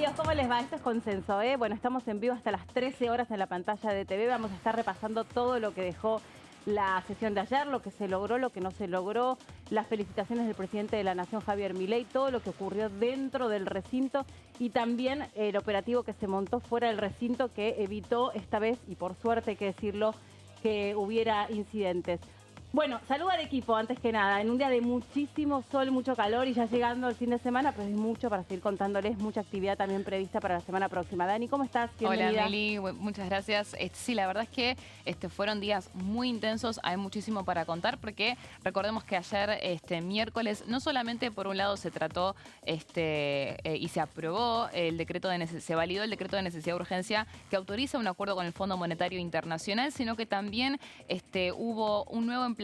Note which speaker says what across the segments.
Speaker 1: Bienvenidos, ¿cómo les va? Esto es Consenso, ¿eh? Bueno, estamos en vivo hasta las 13 horas en la pantalla de TV. Vamos a estar repasando todo lo que dejó la sesión de ayer, lo que se logró, lo que no se logró, las felicitaciones del presidente de la Nación, Javier Milei, todo lo que ocurrió dentro del recinto y también el operativo que se montó fuera del recinto que evitó esta vez, y por suerte hay que decirlo, que hubiera incidentes. Bueno, salud al equipo antes que nada, en un día de muchísimo sol, mucho calor y ya llegando el fin de semana, pues es mucho para seguir contándoles, mucha actividad también prevista para la semana próxima. Dani, ¿cómo estás? Bienvenida.
Speaker 2: Hola Meli, muchas gracias. Sí, la verdad es que fueron días muy intensos, hay muchísimo para contar porque recordemos que ayer, miércoles, no solamente por un lado se trató y se aprobó el decreto se validó el decreto de necesidad de urgencia que autoriza un acuerdo con el Fondo Monetario Internacional, sino que también hubo un nuevo emplazamiento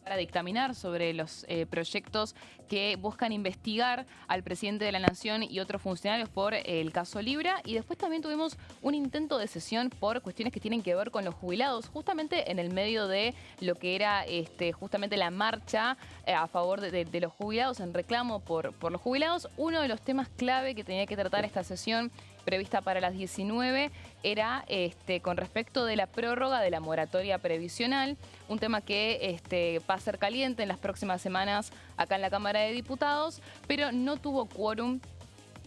Speaker 2: para dictaminar sobre los proyectos que buscan investigar al presidente de la Nación y otros funcionarios por el caso Libra. Y después también tuvimos un intento de sesión por cuestiones que tienen que ver con los jubilados, justamente en el medio de lo que era justamente la marcha a favor de los jubilados, en reclamo por los jubilados. Uno de los temas clave que tenía que tratar esta sesión prevista para las 19 era con respecto de la prórroga de la moratoria previsional, un tema que va a ser caliente en las próximas semanas acá en la Cámara de Diputados, pero no tuvo quórum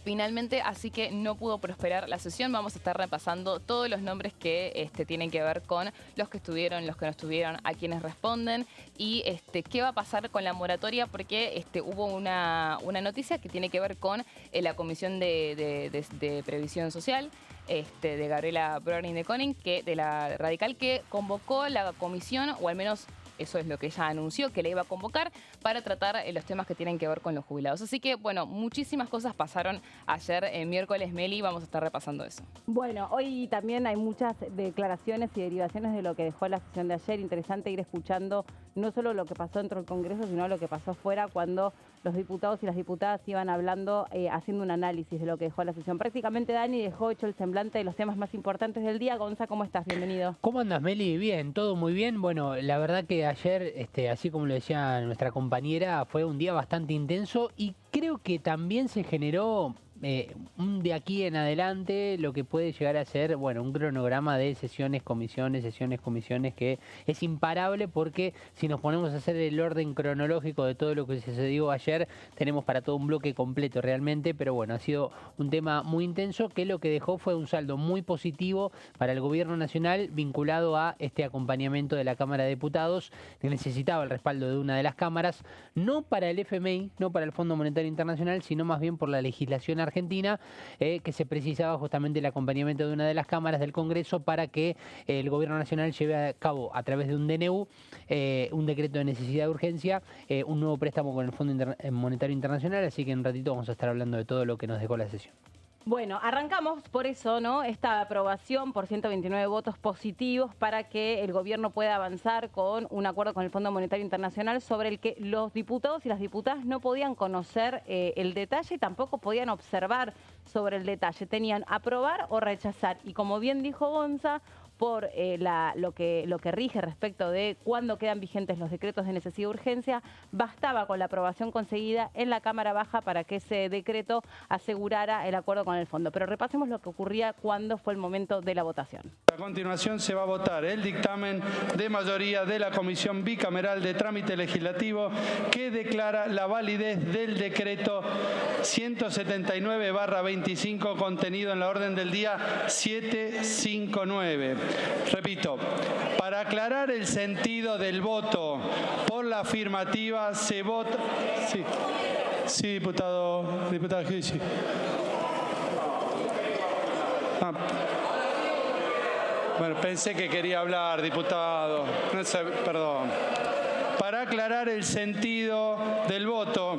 Speaker 2: finalmente, así que no pudo prosperar la sesión. Vamos a estar repasando todos los nombres que tienen que ver con los que estuvieron, los que no estuvieron, a quienes responden y qué va a pasar con la moratoria, porque hubo una noticia que tiene que ver con la Comisión de Previsión Social de Gabriela Börning de Koning, de la Radical, que convocó la comisión, o al menos eso es lo que ella anunció, que le iba a convocar para tratar los temas que tienen que ver con los jubilados. Así que, bueno, muchísimas cosas pasaron ayer, miércoles, Meli, vamos a estar repasando eso.
Speaker 1: Bueno, hoy también hay muchas declaraciones y derivaciones de lo que dejó la sesión de ayer. Interesante ir escuchando no solo lo que pasó dentro del Congreso, sino lo que pasó fuera cuando los diputados y las diputadas iban hablando, haciendo un análisis de lo que dejó la sesión. Prácticamente Dani dejó hecho el semblante de los temas más importantes del día. Gonza, ¿cómo estás? Bienvenido.
Speaker 3: ¿Cómo andas, Meli? Bien, todo muy bien. Bueno, la verdad que ayer, así como lo decía nuestra compañera, fue un día bastante intenso y creo que también se generó de aquí en adelante lo que puede llegar a ser, bueno, un cronograma de sesiones, comisiones, que es imparable, porque si nos ponemos a hacer el orden cronológico de todo lo que sucedió ayer, tenemos para todo un bloque completo realmente, pero bueno, ha sido un tema muy intenso que lo que dejó fue un saldo muy positivo para el gobierno nacional vinculado a este acompañamiento de la Cámara de Diputados, que necesitaba el respaldo de una de las cámaras, no para el FMI, no para el Fondo Monetario Internacional, sino más bien por la legislación argentina, que se precisaba justamente el acompañamiento de una de las cámaras del Congreso para que el Gobierno Nacional lleve a cabo a través de un DNU, un decreto de necesidad de urgencia, un nuevo préstamo con el Fondo Monetario Internacional, así que en un ratito vamos a estar hablando de todo lo que nos dejó la sesión.
Speaker 1: Bueno, arrancamos por eso, ¿no? Esta aprobación por 129 votos positivos para que el gobierno pueda avanzar con un acuerdo con el Fondo Monetario Internacional sobre el que los diputados y las diputadas no podían conocer el detalle y tampoco podían observar sobre el detalle. Tenían aprobar o rechazar. Y como bien dijo Gonza, por lo que rige respecto de cuándo quedan vigentes los decretos de necesidad de urgencia, bastaba con la aprobación conseguida en la Cámara Baja para que ese decreto asegurara el acuerdo con el fondo. Pero repasemos lo que ocurría cuando fue el momento de la votación.
Speaker 4: A continuación se va a votar el dictamen de mayoría de la Comisión Bicameral de Trámite Legislativo que declara la validez del decreto 179/25 contenido en la orden del día 759. Repito, para aclarar el sentido del voto por la afirmativa se vota... Sí, diputada Gigi. Bueno, pensé que quería hablar, diputado. No sé, perdón. Para aclarar el sentido del voto,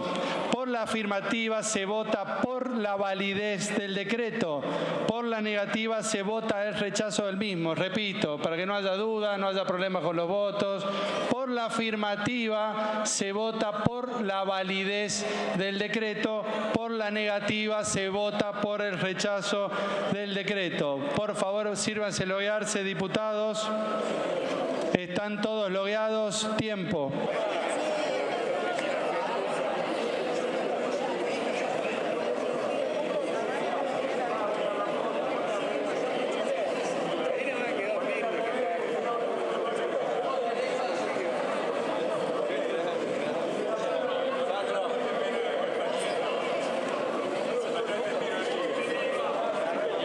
Speaker 4: por la afirmativa se vota por la validez del decreto, por la negativa se vota el rechazo del mismo. Repito, para que no haya duda, no haya problemas con los votos, por la afirmativa se vota por la validez del decreto, por la negativa se vota por el rechazo del decreto. Por favor, sírvanse loguearse, diputados. Están todos logueados. Tiempo.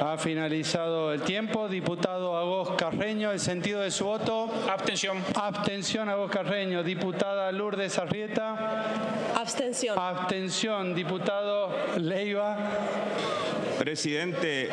Speaker 4: Ha finalizado el tiempo. Diputado Agos Carreño, el sentido de su voto.
Speaker 5: Abstención.
Speaker 4: Abstención, Agos Carreño. Diputada Lourdes Arrieta.
Speaker 6: Abstención.
Speaker 4: Abstención, diputado Leiva.
Speaker 7: Presidente.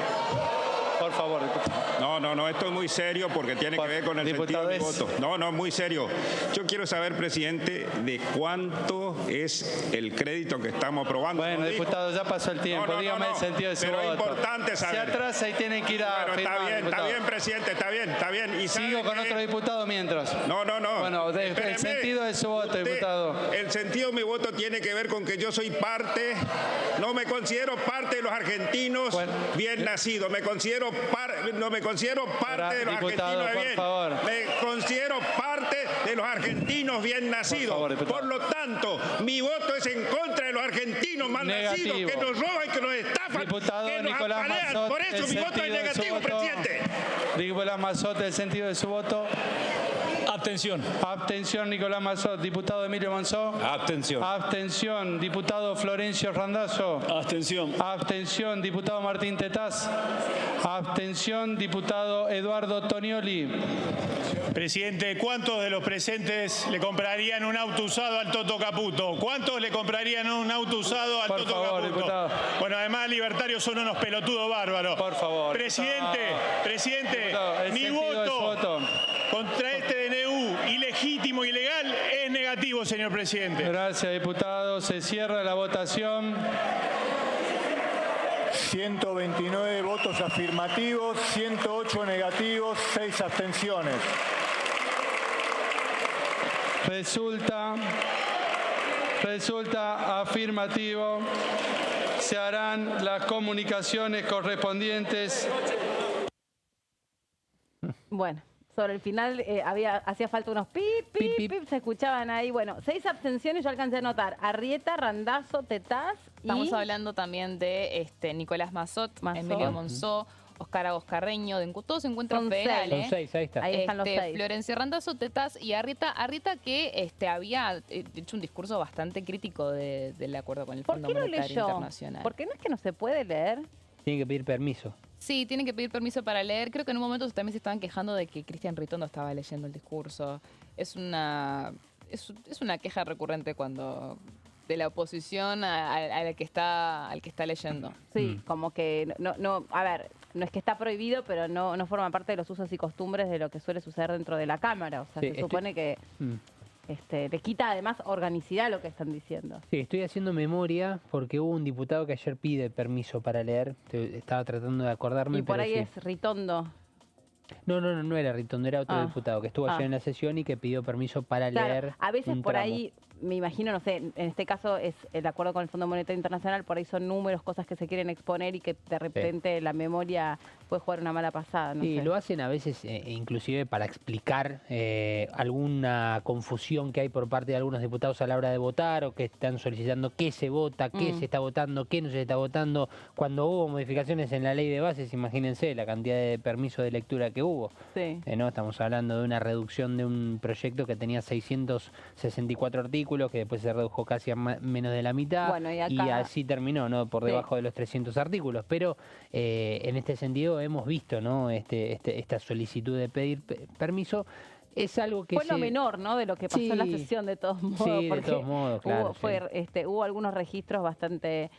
Speaker 4: Por favor, diputado.
Speaker 7: No, esto es muy serio porque tiene que ver con el sentido de mi voto. No, muy serio. Yo quiero saber, presidente, de cuánto es el crédito que estamos aprobando.
Speaker 4: Bueno, diputado, ya pasó el tiempo. Dígame el sentido de su voto.
Speaker 7: Pero es importante saber.
Speaker 4: Si atrasa y tienen que ir a firmar,
Speaker 7: está bien, presidente, está bien. ¿Y
Speaker 4: sigo con otro diputado mientras?
Speaker 7: No.
Speaker 4: Bueno, el sentido de su voto, diputado.
Speaker 7: El sentido de mi voto tiene que ver con que yo soy parte, no me considero parte de los argentinos bien nacidos, no me considero parte de los
Speaker 4: diputado,
Speaker 7: argentinos bien.
Speaker 4: Por favor.
Speaker 7: Me considero parte de los argentinos bien nacidos. Por lo tanto, mi voto es en contra de los argentinos mal nacidos, que nos roban, que nos estafan,
Speaker 4: diputado
Speaker 7: que nos
Speaker 4: Nicolás
Speaker 7: apalean.
Speaker 4: Mazzot,
Speaker 7: Por eso mi voto es negativo, presidente.
Speaker 4: Nicolás Mazzot, el sentido de su voto.
Speaker 5: Abstención.
Speaker 4: Abstención, Nicolás Mazzot. Diputado Emilio Monzó.
Speaker 5: Abstención.
Speaker 4: Abstención, diputado Florencio Randazzo.
Speaker 5: Abstención.
Speaker 4: Abstención, diputado Martín Tetaz. Abstención, diputado Eduardo Tonioli.
Speaker 8: Presidente, ¿cuántos de los presentes le comprarían un auto usado al Toto Caputo? ¿Cuántos le comprarían un auto usado al Toto Caputo?
Speaker 4: Diputado.
Speaker 8: Bueno, además libertarios son unos pelotudos bárbaros.
Speaker 4: Por favor.
Speaker 8: Presidente,
Speaker 4: diputado,
Speaker 8: mi voto contra este DNU ilegítimo, ilegal, es negativo, señor presidente.
Speaker 4: Gracias, diputado. Se cierra la votación.
Speaker 9: 129 votos afirmativos, 108 negativos, 6 abstenciones.
Speaker 4: Resulta afirmativo. Se harán las comunicaciones correspondientes.
Speaker 1: Bueno, sobre el final hacía falta unos pip, se escuchaban ahí. Bueno, 6 abstenciones yo alcancé a notar. Arrieta, Randazzo, Tetaz y...
Speaker 2: Estamos hablando también de Nicolás Mazzot, Emilio Monzó, Oscar Agos Carreño, todos encuentros federales.
Speaker 3: Son 6, ahí está.
Speaker 1: Ahí están los 6.
Speaker 2: Florencio Randazzo, Tetaz y Arrieta. Arrieta que había hecho un discurso bastante crítico del acuerdo con el Fondo Monetario Internacional.
Speaker 1: ¿Por qué no es que no se puede leer?
Speaker 3: Tiene que pedir permiso.
Speaker 2: Sí, tienen que pedir permiso para leer. Creo que en un momento también se estaban quejando de que Cristian Ritondo estaba leyendo el discurso. Es una queja recurrente cuando de la oposición al que está leyendo.
Speaker 1: Sí, como que a ver, no es que está prohibido, pero no forma parte de los usos y costumbres de lo que suele suceder dentro de la Cámara. O sea, se supone que le quita además organicidad a lo que están diciendo.
Speaker 3: Sí, estoy haciendo memoria porque hubo un diputado que ayer pide permiso para leer. Estaba tratando de acordarme.
Speaker 1: Y por ahí
Speaker 3: sí.
Speaker 1: es Ritondo.
Speaker 3: No era Ritondo, era otro diputado que estuvo ayer en la sesión y que pidió permiso para leer.
Speaker 1: A veces
Speaker 3: un
Speaker 1: por
Speaker 3: tramo.
Speaker 1: ahí, me imagino, no sé, en este caso es el acuerdo con el Fondo Monetario Internacional, por ahí son números, cosas que se quieren exponer y que de repente la memoria puede jugar una mala pasada. No sé.
Speaker 3: Lo hacen a veces inclusive para explicar alguna confusión que hay por parte de algunos diputados a la hora de votar o que están solicitando qué se vota, qué se está votando, qué no se está votando. Cuando hubo modificaciones en la ley de bases, imagínense la cantidad de permisos de lectura que hubo.
Speaker 1: Sí.
Speaker 3: ¿No? Estamos hablando de una reducción de un proyecto que tenía 664 artículos, que después se redujo casi a menos de la mitad.
Speaker 1: Bueno, y
Speaker 3: así terminó, ¿no? Por debajo de los 300 artículos. Pero en este sentido hemos visto, ¿no? Esta solicitud de pedir permiso. Es algo que
Speaker 1: fue lo menor, ¿no? De lo que pasó en la sesión, de todos modos.
Speaker 3: Sí, de todos modos, claro.
Speaker 1: Hubo algunos registros bastante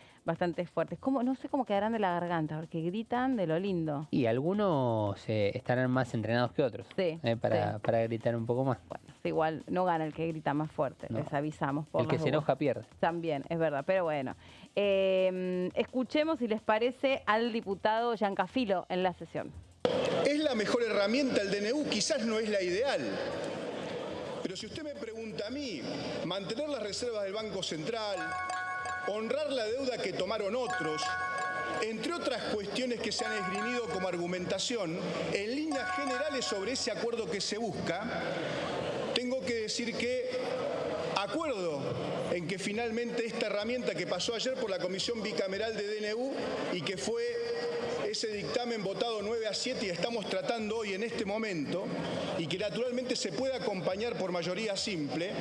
Speaker 1: fuertes. No sé cómo quedarán de la garganta, porque gritan de lo lindo.
Speaker 3: Y algunos estarán más entrenados que otros.
Speaker 1: Sí,
Speaker 3: para gritar un poco más.
Speaker 1: Bueno, igual no gana el que grita más fuerte, les avisamos.
Speaker 3: El que se enoja pierde.
Speaker 1: También, es verdad, pero bueno. Escuchemos, si les parece, al diputado Giancafilo en la sesión.
Speaker 10: Es la mejor herramienta el DNU, quizás no es la ideal. Pero si usted me pregunta a mí, mantener las reservas del Banco Central, honrar la deuda que tomaron otros, entre otras cuestiones que se han esgrimido como argumentación, en líneas generales sobre ese acuerdo que se busca, tengo que decir que acuerdo en que finalmente esta herramienta que pasó ayer por la Comisión Bicameral de DNU y que fue ese dictamen votado 9-7 y estamos tratando hoy en este momento, y que naturalmente se puede acompañar por mayoría simple,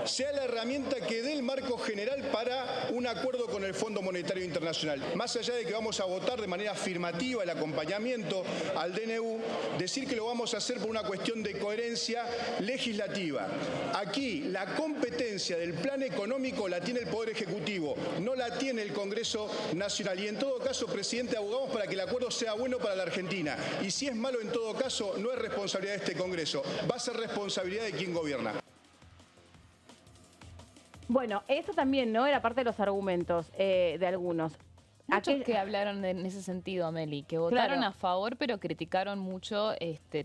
Speaker 10: sea la herramienta que dé el marco general para un acuerdo con el Fondo Monetario Internacional. Más allá de que vamos a votar de manera afirmativa el acompañamiento al DNU, decir que lo vamos a hacer por una cuestión de coherencia legislativa. Aquí la competencia del plan económico la tiene el Poder Ejecutivo, no la tiene el Congreso Nacional. Y en todo caso, presidente, abogamos para que el acuerdo sea bueno para la Argentina. Y si es malo, en todo caso, no es responsabilidad de este Congreso, va a ser responsabilidad de quien gobierna.
Speaker 1: Bueno, eso también, ¿no? Era parte de los argumentos de algunos.
Speaker 2: Muchos que hablaron en ese sentido, Ameli, que votaron a favor, pero criticaron mucho,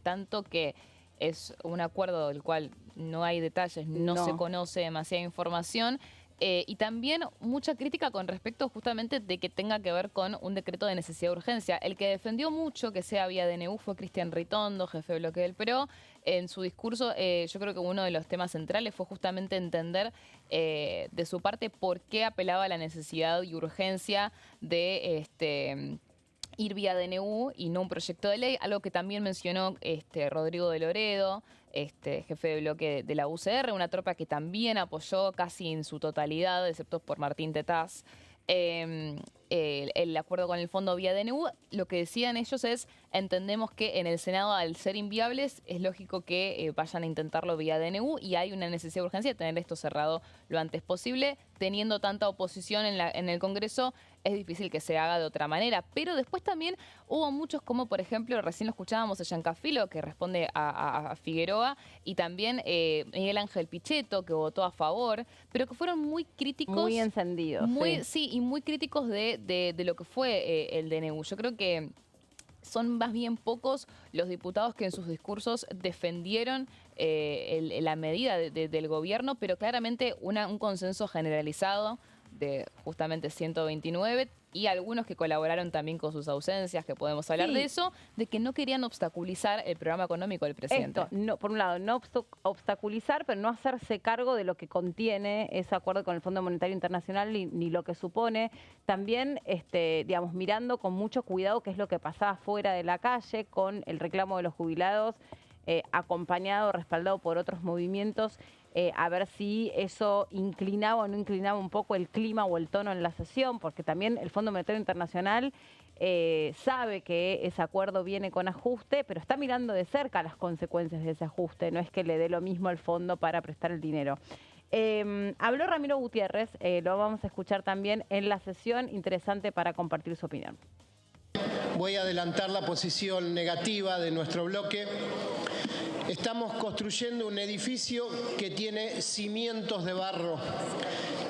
Speaker 2: tanto que es un acuerdo del cual no hay detalles, no se conoce demasiada información. Y también mucha crítica con respecto justamente de que tenga que ver con un decreto de necesidad de urgencia. El que defendió mucho que sea vía DNU fue Cristian Ritondo, jefe de bloque del PRO. En su discurso, yo creo que uno de los temas centrales fue justamente entender de su parte por qué apelaba a la necesidad y urgencia de ir vía DNU y no un proyecto de ley, algo que también mencionó Rodrigo de Loredo, jefe de bloque de la UCR, una tropa que también apoyó casi en su totalidad, excepto por Martín Tetaz, el acuerdo con el fondo vía DNU. Lo que decían ellos es, entendemos que en el Senado, al ser inviables, es lógico que vayan a intentarlo vía DNU y hay una necesidad de urgencia de tener esto cerrado lo antes posible. Teniendo tanta oposición en el Congreso, es difícil que se haga de otra manera. Pero después también hubo muchos, como por ejemplo, recién lo escuchábamos a Giancafilo, que responde a Figueroa, y también Miguel Ángel Pichetto, que votó a favor, pero que fueron muy críticos.
Speaker 1: Muy encendidos.
Speaker 2: Sí, y muy críticos de lo que fue el DNU. Yo creo que son más bien pocos los diputados que en sus discursos defendieron la medida del gobierno, pero claramente un consenso generalizado de justamente 129 y algunos que colaboraron también con sus ausencias, que podemos hablar de eso, de que no querían obstaculizar el programa económico del presidente.
Speaker 1: Esto, no, por un lado, no obstaculizar, pero no hacerse cargo de lo que contiene ese acuerdo con el Fondo Monetario Internacional ni lo que supone. También, digamos, mirando con mucho cuidado qué es lo que pasaba fuera de la calle con el reclamo de los jubilados, acompañado, respaldado por otros movimientos, a ver si eso inclinaba o no inclinaba un poco el clima o el tono en la sesión, porque también el Fondo Monetario Internacional sabe que ese acuerdo viene con ajuste, pero está mirando de cerca las consecuencias de ese ajuste, no es que le dé lo mismo al fondo para prestar el dinero. Habló Ramiro Gutiérrez, lo vamos a escuchar también en la sesión, interesante para compartir su opinión.
Speaker 6: Voy a adelantar la posición negativa de nuestro bloque. Estamos construyendo un edificio que tiene cimientos de barro.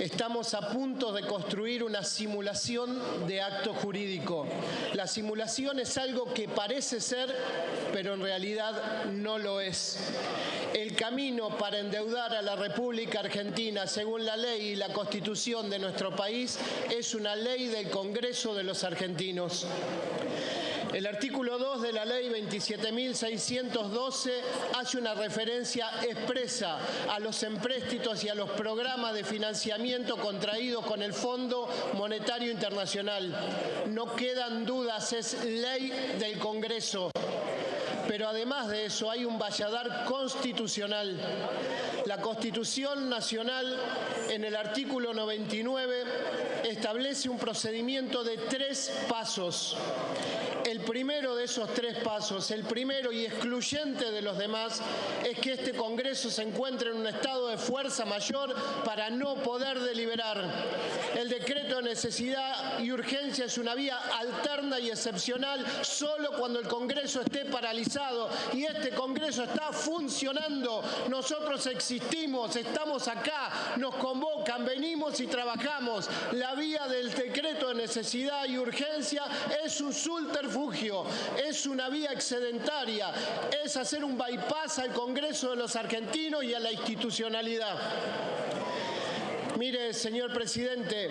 Speaker 6: Estamos a punto de construir una simulación de acto jurídico. La simulación es algo que parece ser, pero en realidad no lo es. El camino para endeudar a la República Argentina, según la ley y la Constitución de nuestro país, es una ley del Congreso de los argentinos. El artículo 2 de la ley 27.612 hace una referencia expresa a los empréstitos y a los programas de financiamiento contraídos con el Fondo Monetario Internacional. No quedan dudas, es ley del Congreso. Pero además de eso hay un valladar constitucional. La Constitución Nacional, en el artículo 99, establece un procedimiento de 3 pasos. El primero de esos 3 pasos, el primero y excluyente de los demás, es que este Congreso se encuentre en un estado de fuerza mayor para no poder deliberar. El decreto de necesidad y urgencia es una vía alterna y excepcional solo cuando el Congreso esté paralizado y este Congreso está funcionando. Nosotros existimos, estamos acá, nos convocan, venimos y trabajamos. La vía del decreto de necesidad y urgencia es un subterfugio, es una vía excedentaria, es hacer un bypass al Congreso de los argentinos y a la institucionalidad. Mire, señor presidente,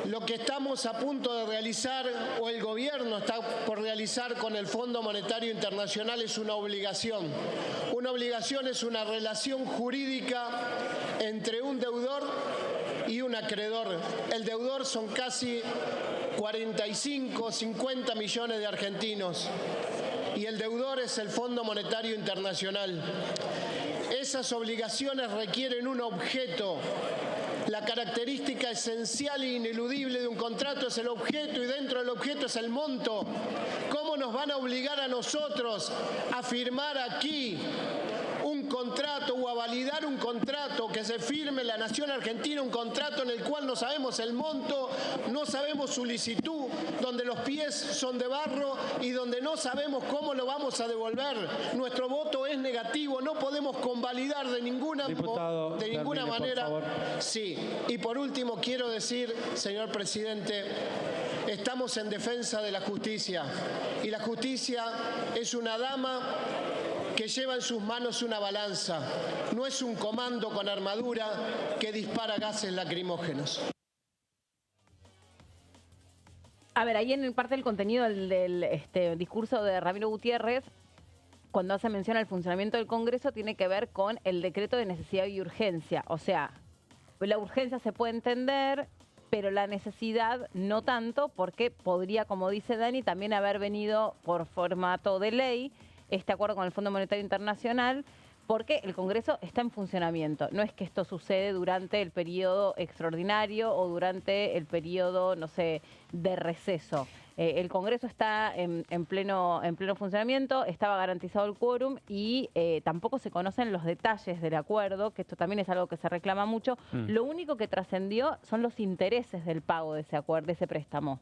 Speaker 6: lo que estamos a punto de realizar, o el gobierno está por realizar con el Fondo Monetario Internacional, es una obligación. Una obligación es una relación jurídica entre un deudor y un acreedor. El deudor son casi 45, 50 millones de argentinos y el deudor es el Fondo Monetario Internacional. esas obligaciones requieren un objeto. La característica esencial e ineludible de un contrato es el objeto y dentro del objeto es el monto. ¿Cómo nos van a obligar a nosotros a firmar aquí un contrato o a validar un contrato que se firme en la Nación Argentina, un contrato en el cual no sabemos el monto, no sabemos su licitud, donde los pies son de barro y donde no sabemos cómo lo vamos a devolver? Nuestro voto es negativo, no podemos convalidar de ninguna manera. Sí, y por último quiero decir, señor presidente, estamos en defensa de la justicia y la justicia es una dama que lleva en sus manos una balanza, no es un comando con armadura que dispara gases lacrimógenos.
Speaker 1: A ver, ahí en parte del contenido del discurso de Ramiro Gutiérrez, cuando hace mención al funcionamiento del Congreso, tiene que ver con el decreto de necesidad y urgencia. O sea, la urgencia se puede entender, pero la necesidad no tanto, porque podría, como dice Dani, también haber venido por formato de ley este acuerdo con el Fondo Monetario Internacional, porque el Congreso está en funcionamiento. No es que esto sucede durante el periodo extraordinario o durante el periodo, no sé, de receso. El Congreso está en pleno funcionamiento, estaba garantizado el quórum y tampoco se conocen los detalles del acuerdo, que esto también es algo que se reclama mucho. Lo único que trascendió son los intereses del pago de ese acuerdo, de ese préstamo.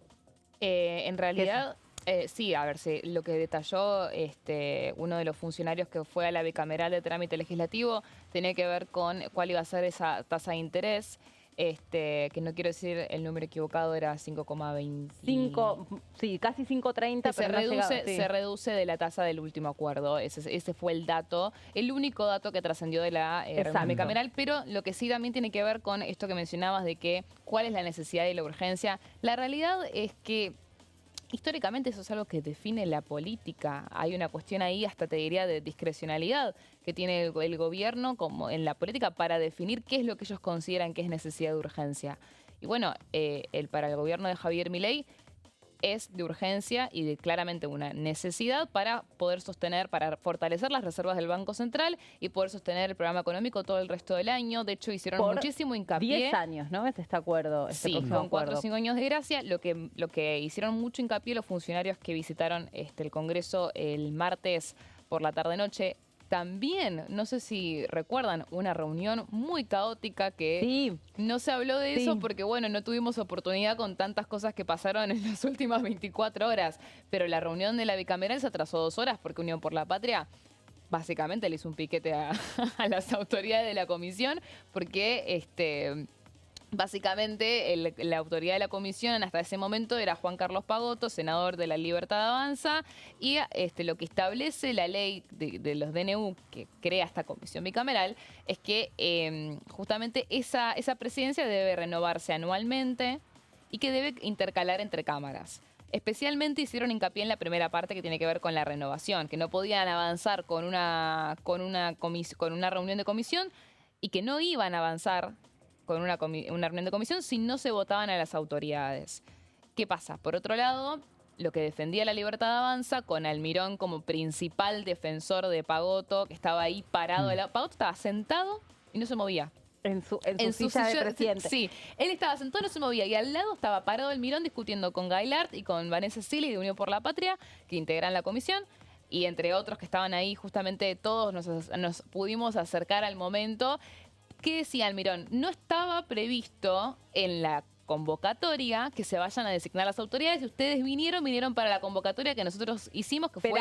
Speaker 2: En realidad... sí, a ver, sí, lo que detalló uno de los funcionarios que fue a la bicameral de trámite legislativo tenía que ver con cuál iba a ser esa tasa de interés, que no quiero decir el número equivocado, era 5,25.
Speaker 1: Sí, casi 5,30,
Speaker 2: se reduce de la tasa del último acuerdo. Ese fue el dato, el único dato que trascendió de la reunión bicameral, pero lo que sí también tiene que ver con esto que mencionabas de que cuál es la necesidad y la urgencia. La realidad es que históricamente eso es algo que define la política. Hay una cuestión ahí, hasta te diría, de discrecionalidad que tiene el gobierno como en la política para definir qué es lo que ellos consideran que es necesidad de urgencia. Y bueno, para el gobierno de Javier Milei es de urgencia y de claramente una necesidad para poder sostener, para fortalecer las reservas del Banco Central y poder sostener el programa económico todo el resto del año. De hecho, hicieron muchísimo hincapié.
Speaker 1: 10 años, ¿no? Es este acuerdo.
Speaker 2: Sí, con 4 o 5 años de gracia. Lo que hicieron mucho hincapié los funcionarios que visitaron el Congreso el martes por la tarde-noche. También, no sé si recuerdan, una reunión muy caótica que no se habló de eso porque, bueno, no tuvimos oportunidad con tantas cosas que pasaron en las últimas 24 horas. Pero la reunión de la bicameral se atrasó 2 horas porque Unión por la Patria básicamente le hizo un piquete a las autoridades de la comisión porque básicamente la autoridad de la comisión hasta ese momento era Juan Carlos Pagotto, senador de la Libertad Avanza, y lo que establece la ley de los DNU que crea esta comisión bicameral es que justamente esa presidencia debe renovarse anualmente y que debe intercalar entre cámaras. Especialmente hicieron hincapié en la primera parte que tiene que ver con la renovación, que no podían avanzar con una reunión de comisión y que no iban a avanzar con una reunión de comisión si no se votaban a las autoridades. ¿Qué pasa? Por otro lado, lo que defendía la Libertad Avanza, con Almirón como principal defensor de Pagotto, que estaba ahí parado. Pagotto estaba sentado y no se movía.
Speaker 1: En su silla de presidente.
Speaker 2: Sí, él estaba sentado, no se movía. Y al lado estaba parado Almirón discutiendo con Gailard y con Vanessa Silly de Unión por la Patria, que integran la comisión. Y entre otros que estaban ahí, justamente todos nos pudimos acercar al momento. ¿Qué decía Almirón? No estaba previsto en la convocatoria que se vayan a designar las autoridades. Y ustedes vinieron para la convocatoria que nosotros hicimos, que fue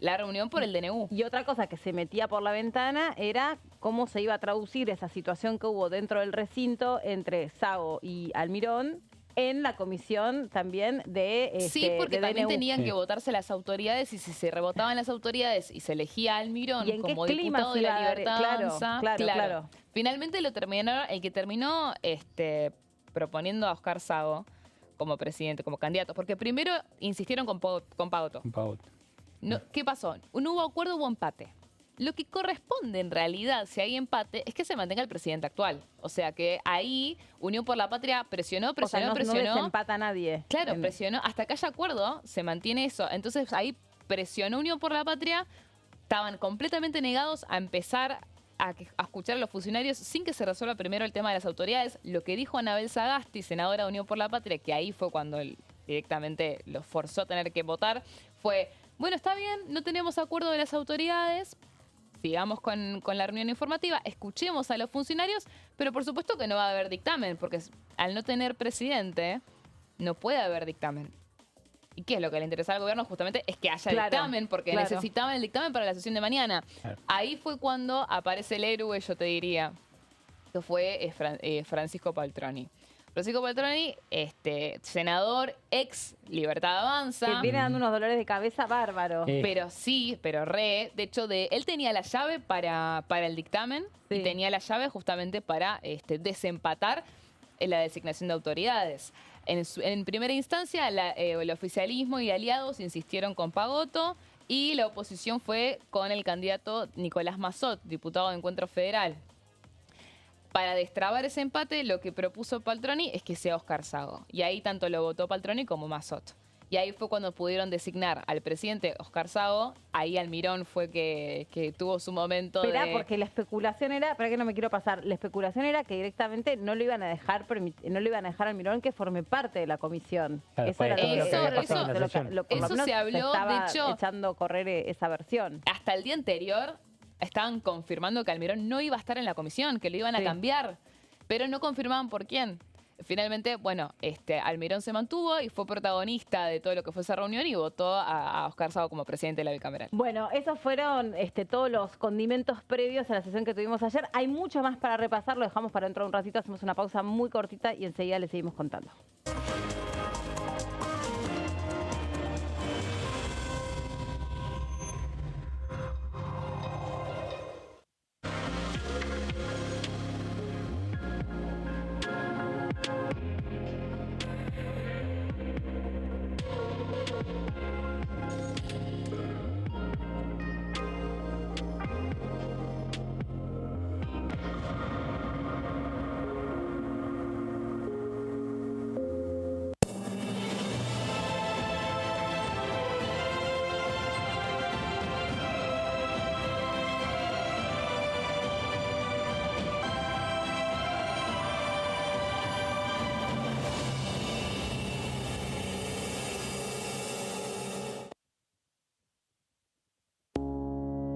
Speaker 2: la reunión por el DNU.
Speaker 1: Y otra cosa que se metía por la ventana era cómo se iba a traducir esa situación que hubo dentro del recinto entre Sago y Almirón en la comisión también de
Speaker 2: sí, porque también tenían que votarse las autoridades y si se rebotaban las autoridades y se elegía a Almirón como diputado de la Libertad Avanza. Claro. Finalmente el que terminó proponiendo a Oscar Sago como presidente, como candidato, porque primero insistieron con Pagotto. No, ¿qué pasó? No hubo acuerdo, hubo empate. Lo que corresponde en realidad, si hay empate, es que se mantenga el presidente actual. O sea que ahí Unión por la Patria presionó.
Speaker 1: No desempata a nadie.
Speaker 2: Claro, presionó. Hasta que haya acuerdo, se mantiene eso. Entonces ahí presionó Unión por la Patria. Estaban completamente negados a empezar a escuchar a los funcionarios sin que se resuelva primero el tema de las autoridades. Lo que dijo Anabel Sagasti, senadora de Unión por la Patria, que ahí fue cuando él directamente los forzó a tener que votar, fue, bueno, está bien, no tenemos acuerdo de las autoridades, sigamos con la reunión informativa, escuchemos a los funcionarios, pero por supuesto que no va a haber dictamen, porque al no tener presidente, no puede haber dictamen. ¿Y qué es lo que le interesa al gobierno? Justamente es que haya dictamen, porque necesitaban el dictamen para la sesión de mañana. Claro. Ahí fue cuando aparece el héroe, yo te diría, que fue Francisco Paltroni. Francisco Paltroni, senador, ex Libertad Avanza.
Speaker 1: Que viene dando unos dolores de cabeza bárbaros.
Speaker 2: Pero sí, pero de hecho, él tenía la llave para el dictamen y tenía la llave justamente para desempatar la designación de autoridades. En primera instancia, el oficialismo y aliados insistieron con Pagotto y la oposición fue con el candidato Nicolás Massot, diputado de Encuentro Federal. Para destrabar ese empate, lo que propuso Paltroni es que sea Óscar Sago. Y ahí tanto lo votó Paltroni como Massot. Y ahí fue cuando pudieron designar al presidente Óscar Sago. Ahí Almirón fue que tuvo su momento
Speaker 1: porque la especulación era, para que no me quiero pasar, la especulación era que directamente no lo iban a dejar a Almirón que forme parte de la comisión.
Speaker 3: Claro,
Speaker 1: eso era
Speaker 2: eso se habló, de hecho,
Speaker 1: echando a correr esa versión.
Speaker 2: Hasta el día anterior estaban confirmando que Almirón no iba a estar en la comisión, que lo iban a cambiar, pero no confirmaban por quién. Finalmente, bueno, Almirón se mantuvo y fue protagonista de todo lo que fue esa reunión y votó a Óscar Sago como presidente de la bicameral.
Speaker 1: Bueno, esos fueron todos los condimentos previos a la sesión que tuvimos ayer. Hay mucho más para repasar, lo dejamos para dentro de un ratito, hacemos una pausa muy cortita y enseguida les seguimos contando.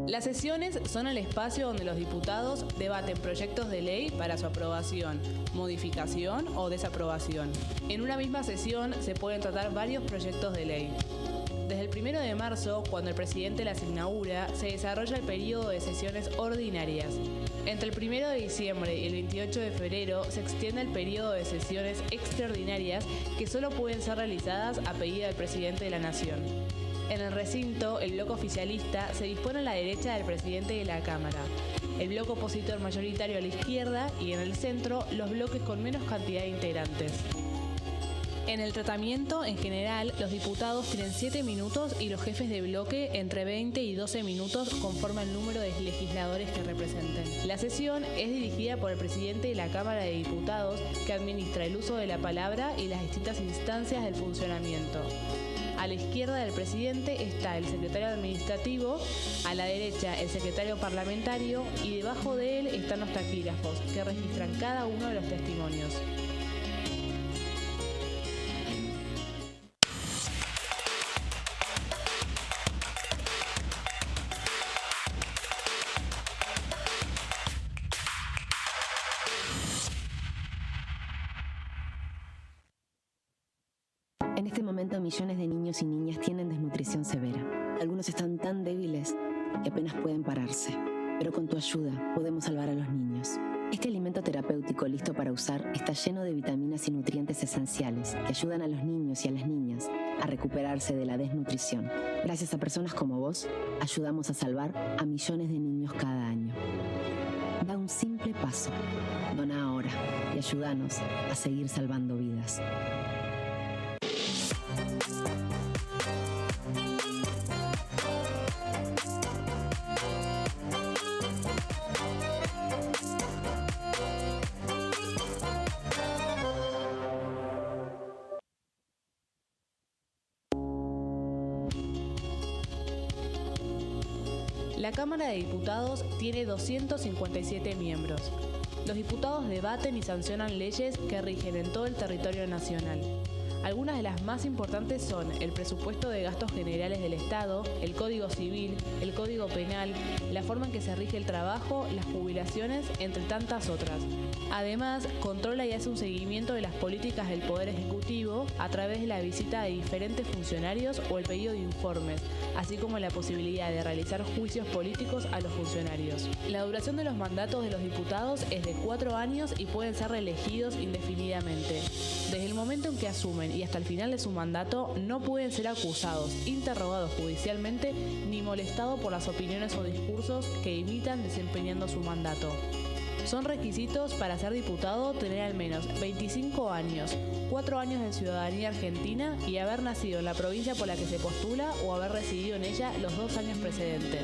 Speaker 11: Las sesiones son el espacio donde los diputados debaten proyectos de ley para su aprobación, modificación o desaprobación. En una misma sesión se pueden tratar varios proyectos de ley. Desde el 1 de marzo, cuando el presidente las inaugura, se desarrolla el periodo de sesiones ordinarias. Entre el 1 de diciembre y el 28 de febrero se extiende el periodo de sesiones extraordinarias que solo pueden ser realizadas a pedido del presidente de la Nación. En el recinto, el bloque oficialista se dispone a la derecha del presidente de la Cámara, el bloque opositor mayoritario a la izquierda y en el centro los bloques con menos cantidad de integrantes. En el tratamiento, en general, los diputados tienen 7 minutos y los jefes de bloque entre 20 y 12 minutos conforme al número de legisladores que representen. La sesión es dirigida por el presidente de la Cámara de Diputados, que administra el uso de la palabra y las distintas instancias del funcionamiento. A la izquierda del presidente está el secretario administrativo, a la derecha el secretario parlamentario y debajo de él están los taquígrafos, que registran cada uno de los testimonios.
Speaker 12: En este momento, millones de niños y niñas tienen desnutrición severa. Algunos están tan débiles que apenas pueden pararse. Pero con tu ayuda podemos salvar a los niños. Este alimento terapéutico listo para usar está lleno de vitaminas y nutrientes esenciales que ayudan a los niños y a las niñas a recuperarse de la desnutrición. Gracias a personas como vos, ayudamos a salvar a millones de niños cada año. Da un simple paso. Dona ahora y ayúdanos a seguir salvando vidas.
Speaker 11: La La Cámara de Diputados tiene 257 miembros. Los diputados debaten y sancionan leyes que rigen en todo el territorio nacional. Algunas de las más importantes son el presupuesto de gastos generales del Estado, el Código Civil, el Código Penal, la forma en que se rige el trabajo, las jubilaciones, entre tantas otras. Además, controla y hace un seguimiento de las políticas del Poder Ejecutivo a través de la visita de diferentes funcionarios o el pedido de informes, así como la posibilidad de realizar juicios políticos a los funcionarios. La duración de los mandatos de los diputados es de 4 años y pueden ser reelegidos indefinidamente. Desde el momento en que asumen y hasta el final de su mandato, no pueden ser acusados, interrogados judicialmente ni molestados por las opiniones o discursos que imitan desempeñando su mandato. Son requisitos para ser diputado tener al menos 25 años, 4 años de ciudadanía argentina y haber nacido en la provincia por la que se postula o haber residido en ella los 2 años precedentes.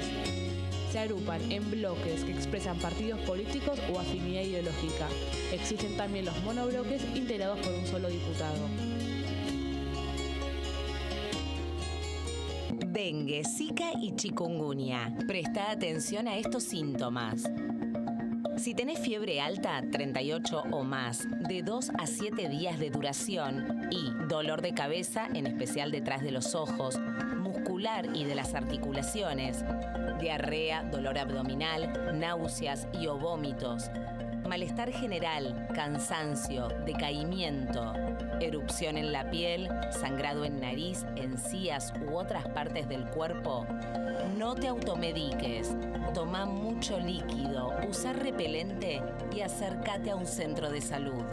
Speaker 11: Se agrupan en bloques que expresan partidos políticos o afinidad ideológica. Existen también los monobloques integrados por un solo diputado.
Speaker 13: Dengue, Zika y chikungunya. Presta atención a estos síntomas. Si tenés fiebre alta, 38 o más, de 2 a 7 días de duración y dolor de cabeza, en especial detrás de los ojos, muscular y de las articulaciones, diarrea, dolor abdominal, náuseas y o vómitos, malestar general, cansancio, decaimiento, erupción en la piel, sangrado en nariz, encías u otras partes del cuerpo, no te automediques, toma mucho líquido, usa repelente y acércate a un centro de salud.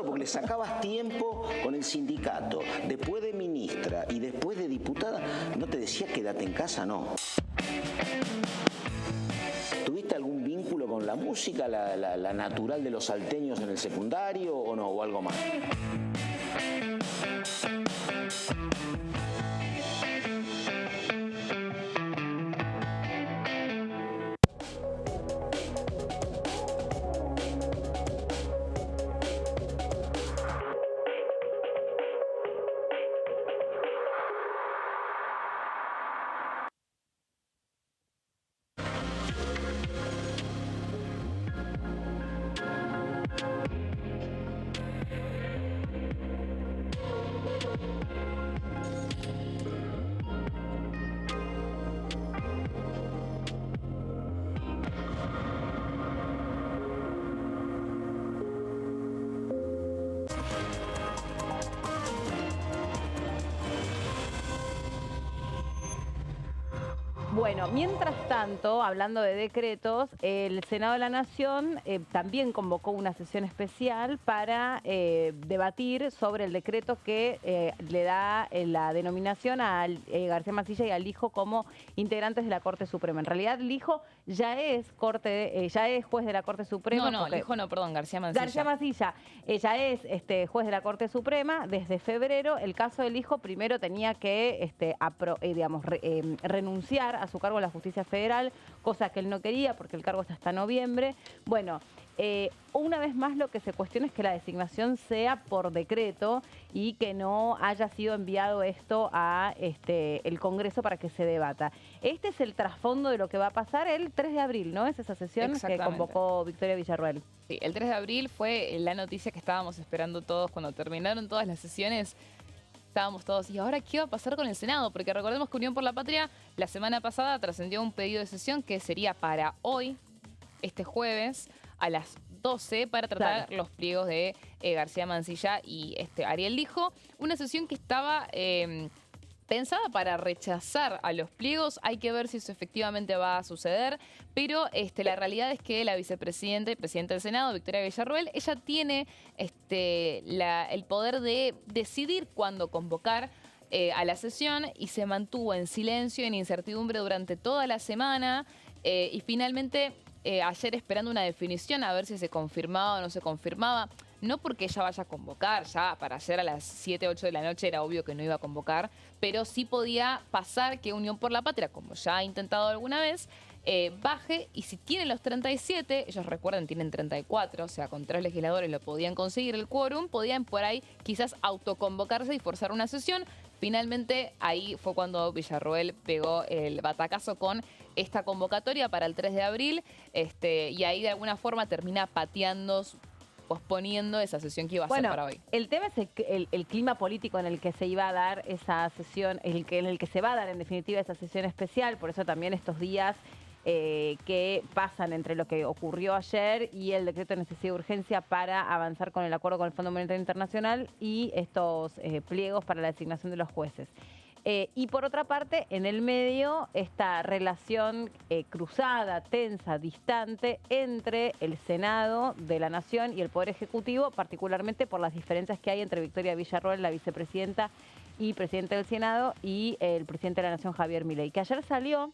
Speaker 14: Porque le sacabas tiempo con el sindicato, después de ministra y después de diputada, no te decía quédate en casa, no. ¿Tuviste algún vínculo con la música, la natural de los salteños en el secundario o no, o algo más?
Speaker 1: Bueno, mientras tanto, hablando de decretos, el Senado de la Nación también convocó una sesión especial para debatir sobre el decreto que le da la denominación a García Mansilla y al hijo como integrantes de la Corte Suprema. En realidad, el hijo ya es juez de la Corte Suprema.
Speaker 2: No, el hijo no, perdón, García Mansilla.
Speaker 1: García Mansilla ya es juez de la Corte Suprema desde febrero. El caso del hijo primero tenía que renunciar a su cargo en la Justicia Federal, cosa que él no quería porque el cargo está hasta noviembre. Bueno, una vez más lo que se cuestiona es que la designación sea por decreto y que no haya sido enviado esto a el Congreso para que se debata. Este es el trasfondo de lo que va a pasar el 3 de abril, ¿no? Es esa sesión que convocó Victoria Villarruel.
Speaker 2: Sí, el 3 de abril fue la noticia que estábamos esperando todos cuando terminaron todas las sesiones. Estábamos todos, ¿y ahora qué va a pasar con el Senado? Porque recordemos que Unión por la Patria la semana pasada trascendió un pedido de sesión que sería para hoy, este jueves, a las 12, para tratar los pliegos de García Mansilla y Ariel Lijo. Una sesión que estaba pensada para rechazar a los pliegos. Hay que ver si eso efectivamente va a suceder, pero la realidad es que la vicepresidenta y presidenta del Senado, Victoria Villarroel, ella tiene el poder de decidir cuándo convocar a la sesión, y se mantuvo en silencio, en incertidumbre durante toda la semana, y finalmente ayer esperando una definición a ver si se confirmaba o no se confirmaba. No porque ella vaya a convocar, ya para ayer a las 7, 8 de la noche era obvio que no iba a convocar, pero sí podía pasar que Unión por la Patria, como ya ha intentado alguna vez, baje, y si tienen los 37, ellos recuerden, tienen 34, o sea, con 3 legisladores lo podían conseguir el quórum, podían por ahí quizás autoconvocarse y forzar una sesión. Finalmente, ahí fue cuando Villarroel pegó el batacazo con esta convocatoria para el 3 de abril, y ahí de alguna forma termina posponiendo esa sesión que iba a ser para hoy.
Speaker 1: El tema es el clima político en el que se iba a dar esa sesión, en el que se va a dar en definitiva esa sesión especial. Por eso también estos días que pasan entre lo que ocurrió ayer y el decreto de necesidad de urgencia para avanzar con el acuerdo con el Fondo Monetario Internacional y estos pliegos para la designación de los jueces. Y por otra parte, en el medio, esta relación cruzada, tensa, distante entre el Senado de la Nación y el Poder Ejecutivo, particularmente por las diferencias que hay entre Victoria Villarroel, la vicepresidenta y presidente del Senado, y el presidente de la Nación, Javier Milei, que ayer salió.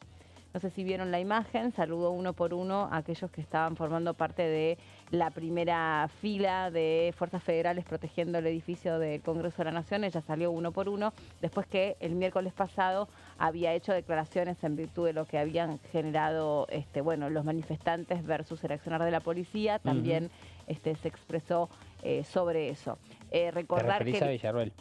Speaker 1: No sé si vieron la imagen, saludó uno por uno a aquellos que estaban formando parte de la primera fila de fuerzas federales protegiendo el edificio del Congreso de la Nación. Ella salió uno por uno, después que el miércoles pasado había hecho declaraciones en virtud de lo que habían generado los manifestantes versus el accionar de la policía. También se expresó sobre eso. Recordar
Speaker 3: que... a Villarroel.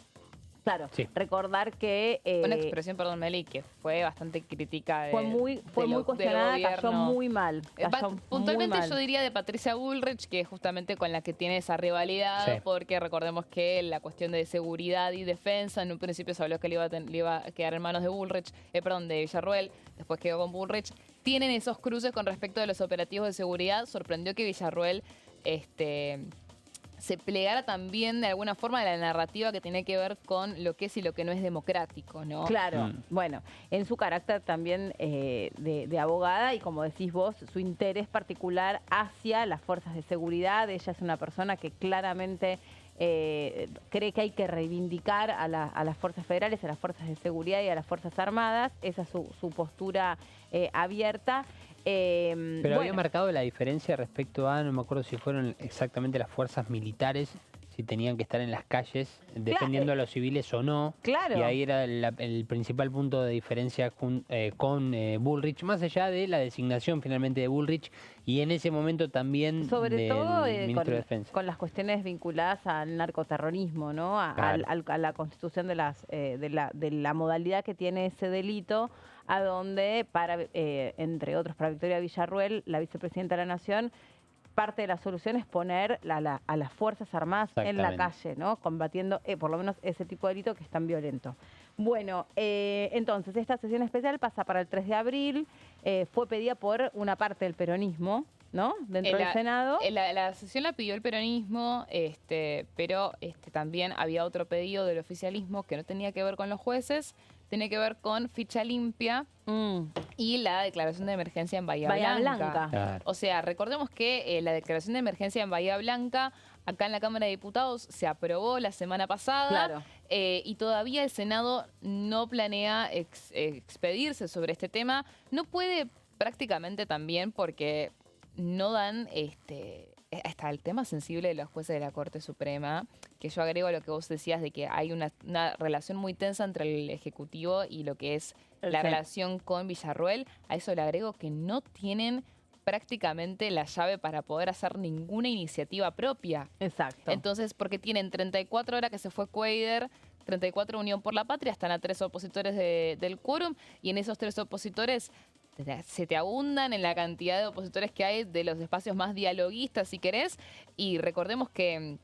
Speaker 1: Claro, sí. Recordar que...
Speaker 2: una expresión, perdón, Meli, que fue bastante crítica.
Speaker 1: Fue muy cuestionada, cayó muy mal.
Speaker 2: Puntualmente
Speaker 1: muy mal.
Speaker 2: Yo diría de Patricia Bullrich, que es justamente con la que tiene esa rivalidad, sí. Porque recordemos que la cuestión de seguridad y defensa, en un principio se habló que le iba a quedar en manos de de Villarroel, después quedó con Bullrich. Tienen esos cruces con respecto de los operativos de seguridad. Sorprendió que Villarroel se plegara también de alguna forma de la narrativa que tiene que ver con lo que es y lo que no es democrático, ¿no?
Speaker 1: Claro, bueno, en su carácter también de abogada, y como decís vos, su interés particular hacia las fuerzas de seguridad. Ella es una persona que claramente cree que hay que reivindicar a las fuerzas federales, a las fuerzas de seguridad y a las fuerzas armadas. Esa es su postura abierta.
Speaker 3: Pero había marcado la diferencia respecto a, no me acuerdo si fueron exactamente las fuerzas militares, si tenían que estar en las calles defendiendo a los civiles o no.
Speaker 1: Claro.
Speaker 3: Y ahí era el principal punto de diferencia con Bullrich, más allá de la designación finalmente de Bullrich, y en ese momento también
Speaker 1: sobre todo
Speaker 3: ministro de Defensa.
Speaker 1: Con las cuestiones vinculadas al narcoterrorismo, ¿no? Claro. A la constitución de la modalidad que tiene ese delito, a donde, entre otros, para Victoria Villarroel, la vicepresidenta de la Nación, parte de la solución es poner a las Fuerzas Armadas en la calle, ¿no? Combatiendo por lo menos ese tipo de delito que es tan violento. Bueno, entonces esta sesión especial pasa para el 3 de abril, fue pedida por una parte del peronismo, ¿no? Dentro del Senado.
Speaker 2: La sesión la pidió el peronismo, pero también había otro pedido del oficialismo que no tenía que ver con los jueces, tiene que ver con ficha limpia y la declaración de emergencia en Bahía Blanca.
Speaker 3: Claro.
Speaker 2: O sea, recordemos que la declaración de emergencia en Bahía Blanca, acá en la Cámara de Diputados, se aprobó la semana pasada.
Speaker 1: Claro.
Speaker 2: Y todavía el Senado no planea expedirse sobre este tema. No puede prácticamente también porque no dan hasta el tema sensible de los jueces de la Corte Suprema, que yo agrego a lo que vos decías de que hay una relación muy tensa entre el Ejecutivo y lo que es la relación con Villarroel. A eso le agrego que no tienen prácticamente la llave para poder hacer ninguna iniciativa propia.
Speaker 1: Exacto.
Speaker 2: Entonces, porque tienen 34 horas que se fue Cuader, 34 Unión por la Patria, están a 3 opositores del quórum, y en esos 3 opositores se te abundan en la cantidad de opositores que hay de los espacios más dialoguistas, si querés, y recordemos que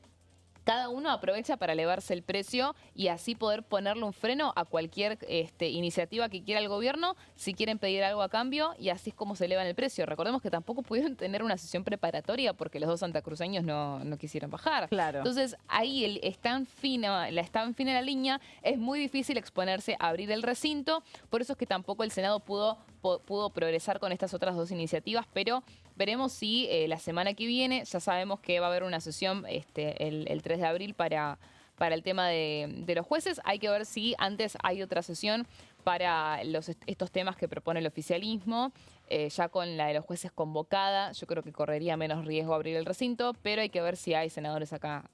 Speaker 2: cada uno aprovecha para elevarse el precio y así poder ponerle un freno a cualquier iniciativa que quiera el gobierno, si quieren pedir algo a cambio, y así es como se elevan el precio. Recordemos que tampoco pudieron tener una sesión preparatoria porque los dos santacruceños no quisieron bajar.
Speaker 1: Claro.
Speaker 2: Entonces, ahí está tan fina la línea, es muy difícil exponerse a abrir el recinto, por eso es que tampoco el Senado pudo progresar con estas otras dos iniciativas, pero veremos si la semana que viene, ya sabemos que va a haber una sesión el 3 de abril para el tema de los jueces. Hay que ver si antes hay otra sesión para estos temas que propone el oficialismo, ya con la de los jueces convocada. Yo creo que correría menos riesgo abrir el recinto, pero hay que ver si hay senadores acá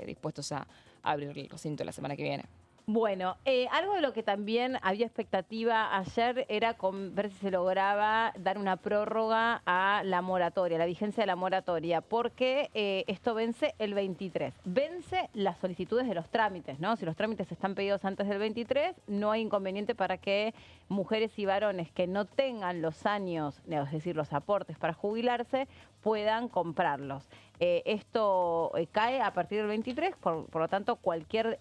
Speaker 2: dispuestos a abrir el recinto la semana que viene.
Speaker 1: Bueno, algo de lo que también había expectativa ayer era ver si se lograba dar una prórroga a la moratoria, la vigencia de la moratoria, porque esto vence el 23. Vence las solicitudes de los trámites, ¿no? Si los trámites están pedidos antes del 23, no hay inconveniente para que mujeres y varones que no tengan los años, es decir, los aportes para jubilarse, puedan comprarlos. Esto cae a partir del 23, por lo tanto, cualquier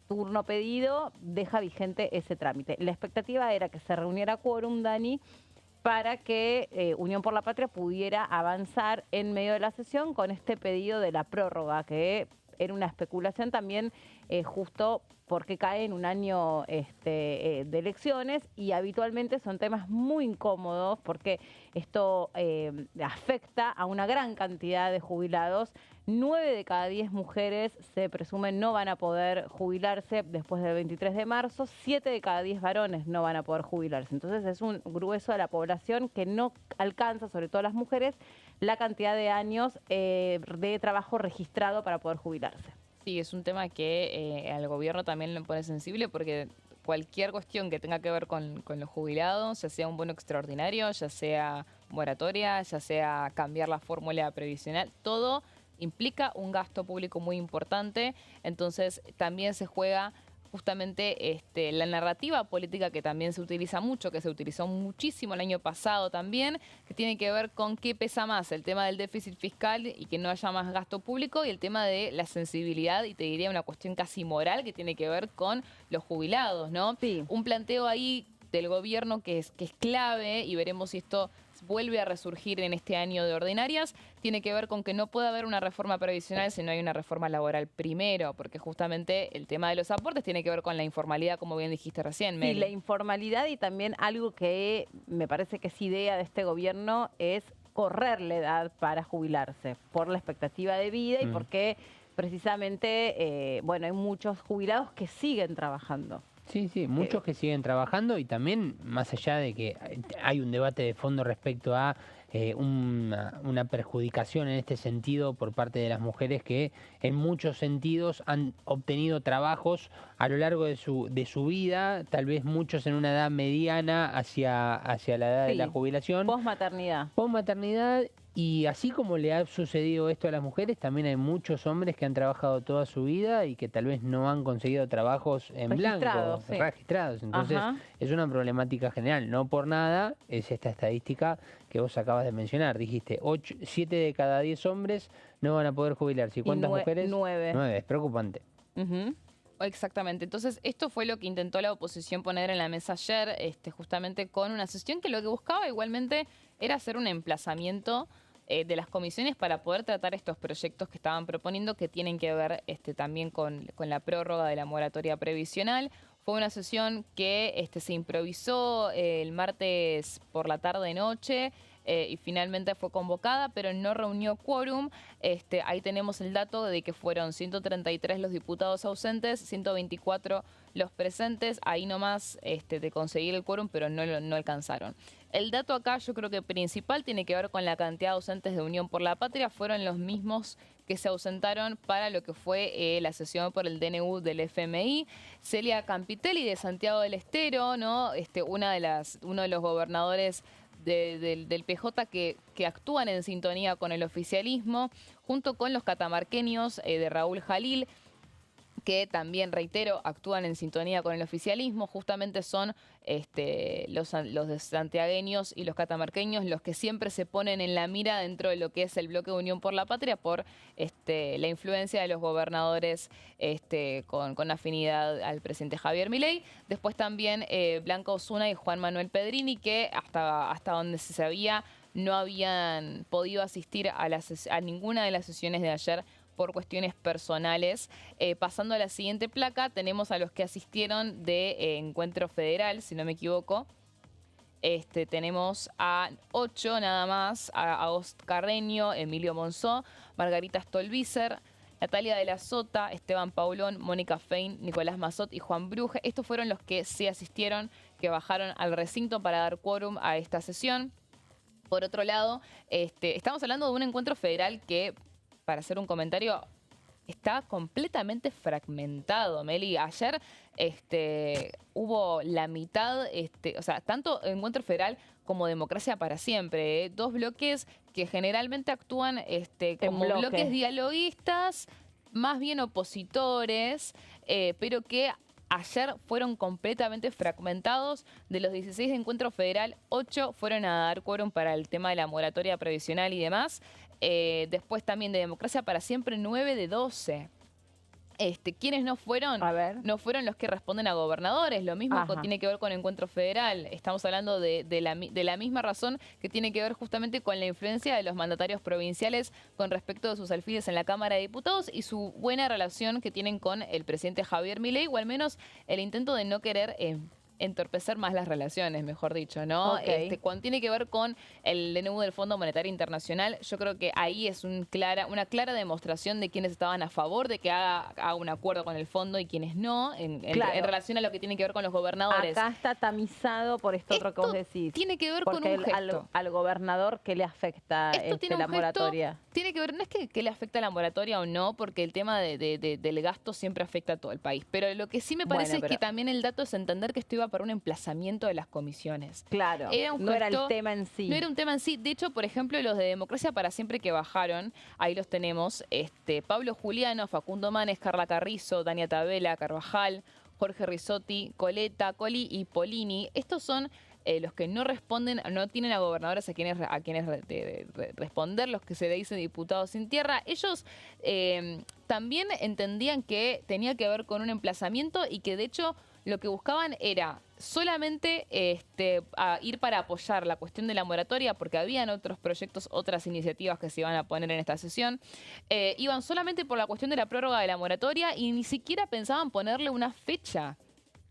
Speaker 1: turno pedido deja vigente ese trámite. La expectativa era que se reuniera quórum, Dani, para que Unión por la Patria pudiera avanzar en medio de la sesión con este pedido de la prórroga, que era una especulación también justo porque cae en un año de elecciones y habitualmente son temas muy incómodos porque esto afecta a una gran cantidad de jubilados. 9 de cada 10 mujeres se presumen no van a poder jubilarse después del 23 de marzo, 7 de cada 10 varones no van a poder jubilarse. Entonces es un grueso de la población que no alcanza, sobre todo las mujeres, la cantidad de años de trabajo registrado para poder jubilarse.
Speaker 2: Sí, es un tema que al gobierno también le pone sensible porque cualquier cuestión que tenga que ver con los jubilados, ya sea un bono extraordinario, ya sea moratoria, ya sea cambiar la fórmula previsional, todo implica un gasto público muy importante. Entonces también se juega justamente la narrativa política que también se utiliza mucho, que se utilizó muchísimo el año pasado también, que tiene que ver con qué pesa más, el tema del déficit fiscal y que no haya más gasto público, y el tema de la sensibilidad, y te diría una cuestión casi moral que tiene que ver con los jubilados, ¿no?
Speaker 1: Sí.
Speaker 2: Un planteo ahí del gobierno que es clave, y veremos si esto vuelve a resurgir en este año de ordinarias, tiene que ver con que no puede haber una reforma previsional si no hay una reforma laboral primero, porque justamente el tema de los aportes tiene que ver con la informalidad, como bien dijiste recién, Meli.
Speaker 1: Sí, la informalidad, y también algo que me parece que es idea de este gobierno es correr la edad para jubilarse por la expectativa de vida y porque precisamente, bueno, hay muchos jubilados que siguen trabajando.
Speaker 3: Sí, sí, muchos que siguen trabajando, y también más allá de que hay un debate de fondo respecto a una perjudicación en este sentido por parte de las mujeres que en muchos sentidos han obtenido trabajos a lo largo de su vida, tal vez muchos en una edad mediana hacia la edad de la jubilación.
Speaker 1: Posmaternidad.
Speaker 3: Posmaternidad. Y así como le ha sucedido esto a las mujeres, también hay muchos hombres que han trabajado toda su vida y que tal vez no han conseguido trabajos en blanco, registrados. Entonces, es una problemática general. No por nada es esta estadística que vos acabas de mencionar. Dijiste, 7 de cada 10 hombres no van a poder jubilarse. ¿Y cuántas mujeres?
Speaker 1: 9.
Speaker 3: 9, es preocupante.
Speaker 2: Exactamente. Entonces, esto fue lo que intentó la oposición poner en la mesa ayer, justamente con una sesión que lo que buscaba igualmente era hacer un emplazamiento de las comisiones para poder tratar estos proyectos que estaban proponiendo, que tienen que ver también con la prórroga de la moratoria previsional. Fue una sesión que se improvisó el martes por la tarde-noche y finalmente fue convocada, pero no reunió quórum. Ahí tenemos el dato de que fueron 133 los diputados ausentes, 124 los presentes, ahí nomás de conseguir el quórum, pero no alcanzaron. El dato acá yo creo que principal tiene que ver con la cantidad de ausentes de Unión por la Patria. Fueron los mismos que se ausentaron para lo que fue la sesión por el DNU del FMI. Celia Campitelli de Santiago del Estero, ¿no? Uno de los gobernadores del PJ que actúan en sintonía con el oficialismo, junto con los catamarqueños de Raúl Jalil, que también, reitero, actúan en sintonía con el oficialismo. Justamente son los santiagueños y los catamarqueños los que siempre se ponen en la mira dentro de lo que es el bloque de Unión por la Patria por la influencia de los gobernadores con afinidad al presidente Javier Milei. Después también Blanca Osuna y Juan Manuel Pedrini, que hasta donde se sabía no habían podido asistir a ninguna de las sesiones de ayer por cuestiones personales. Pasando a la siguiente placa, tenemos a los que asistieron de Encuentro Federal, si no me equivoco. Tenemos a 8 nada más, a Agost Carreño, Emilio Monzó, Margarita Stolbizer, Natalia de la Sota, Esteban Paulón, Mónica Fein, Nicolás Mazot y Juan Bruje. Estos fueron los que sí asistieron, que bajaron al recinto para dar quórum a esta sesión. Por otro lado, estamos hablando de un encuentro federal que, para hacer un comentario, está completamente fragmentado, Meli. Ayer hubo la mitad, o sea, tanto Encuentro Federal como Democracia para Siempre, dos bloques que generalmente actúan como bloques dialoguistas, más bien opositores, pero que ayer fueron completamente fragmentados. De los 16 de Encuentro Federal, 8 fueron a dar quórum para el tema de la moratoria previsional y demás. Después también de Democracia para Siempre, 9 de 12. ¿Quiénes no fueron? No fueron los que responden a gobernadores. Lo mismo tiene que ver con Encuentro Federal. Estamos hablando de la misma razón que tiene que ver justamente con la influencia de los mandatarios provinciales con respecto de sus alfiles en la Cámara de Diputados y su buena relación que tienen con el presidente Javier Milei, o al menos el intento de no querer entorpecer más las relaciones, mejor dicho, ¿no? Cuando tiene que ver con el DNU del Fondo Monetario Internacional, yo creo que ahí es una clara demostración de quienes estaban a favor de que haga un acuerdo con el fondo y quienes no, en relación a lo que tiene que ver con los gobernadores.
Speaker 1: Acá está tamizado por esto otro que vos decís.
Speaker 2: Tiene que ver con un gesto.
Speaker 1: Al gobernador, ¿qué le afecta la moratoria?
Speaker 2: Tiene que ver, no es que le afecta la moratoria o no, porque el tema del gasto siempre afecta a todo el país. Pero lo que sí me parece es que también el dato es entender que esto iba para un emplazamiento de las comisiones.
Speaker 1: Claro, no era el tema en sí.
Speaker 2: No era un tema en sí. De hecho, por ejemplo, los de Democracia para Siempre que bajaron, ahí los tenemos, Pablo Juliano, Facundo Manes, Carla Carrizo, Dania Tabela, Carvajal, Jorge Risotti, Coleta, Coli y Polini. Estos son los que no responden, no tienen a gobernadores a quienes responder, los que se le dicen diputados sin tierra. Ellos también entendían que tenía que ver con un emplazamiento y que de hecho lo que buscaban era solamente ir para apoyar la cuestión de la moratoria, porque habían otros proyectos, otras iniciativas que se iban a poner en esta sesión. Iban solamente por la cuestión de la prórroga de la moratoria y ni siquiera pensaban ponerle una fecha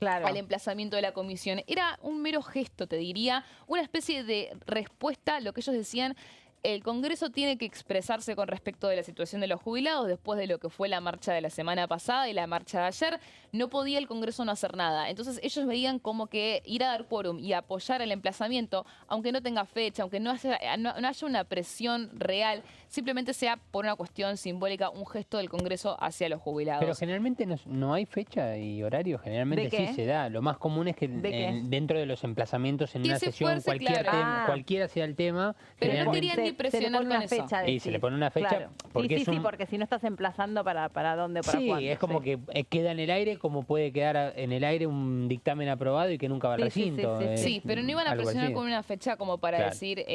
Speaker 2: al emplazamiento de la comisión. Era un mero gesto, te diría, una especie de respuesta a lo que ellos decían. El Congreso tiene que expresarse con respecto de la situación de los jubilados después de lo que fue la marcha de la semana pasada y la marcha de ayer. No podía el Congreso no hacer nada. Entonces ellos veían como que ir a dar quórum y apoyar el emplazamiento, aunque no tenga fecha, aunque no haya una presión real, simplemente sea por una cuestión simbólica, un gesto del Congreso hacia los jubilados.
Speaker 3: Pero generalmente no hay fecha y horario, generalmente sí se da. Lo más común es que dentro de los emplazamientos en una sesión, cualquiera sea el tema,
Speaker 2: pero no querían ni presionar con eso.
Speaker 3: Y se le pone una fecha. Porque
Speaker 1: porque si no estás emplazando para dónde, para cuándo.
Speaker 3: Sí, es como que queda en el aire, como puede quedar en el aire un dictamen aprobado y que nunca va al recinto.
Speaker 2: Sí, pero no iban a presionar con una fecha como para decir,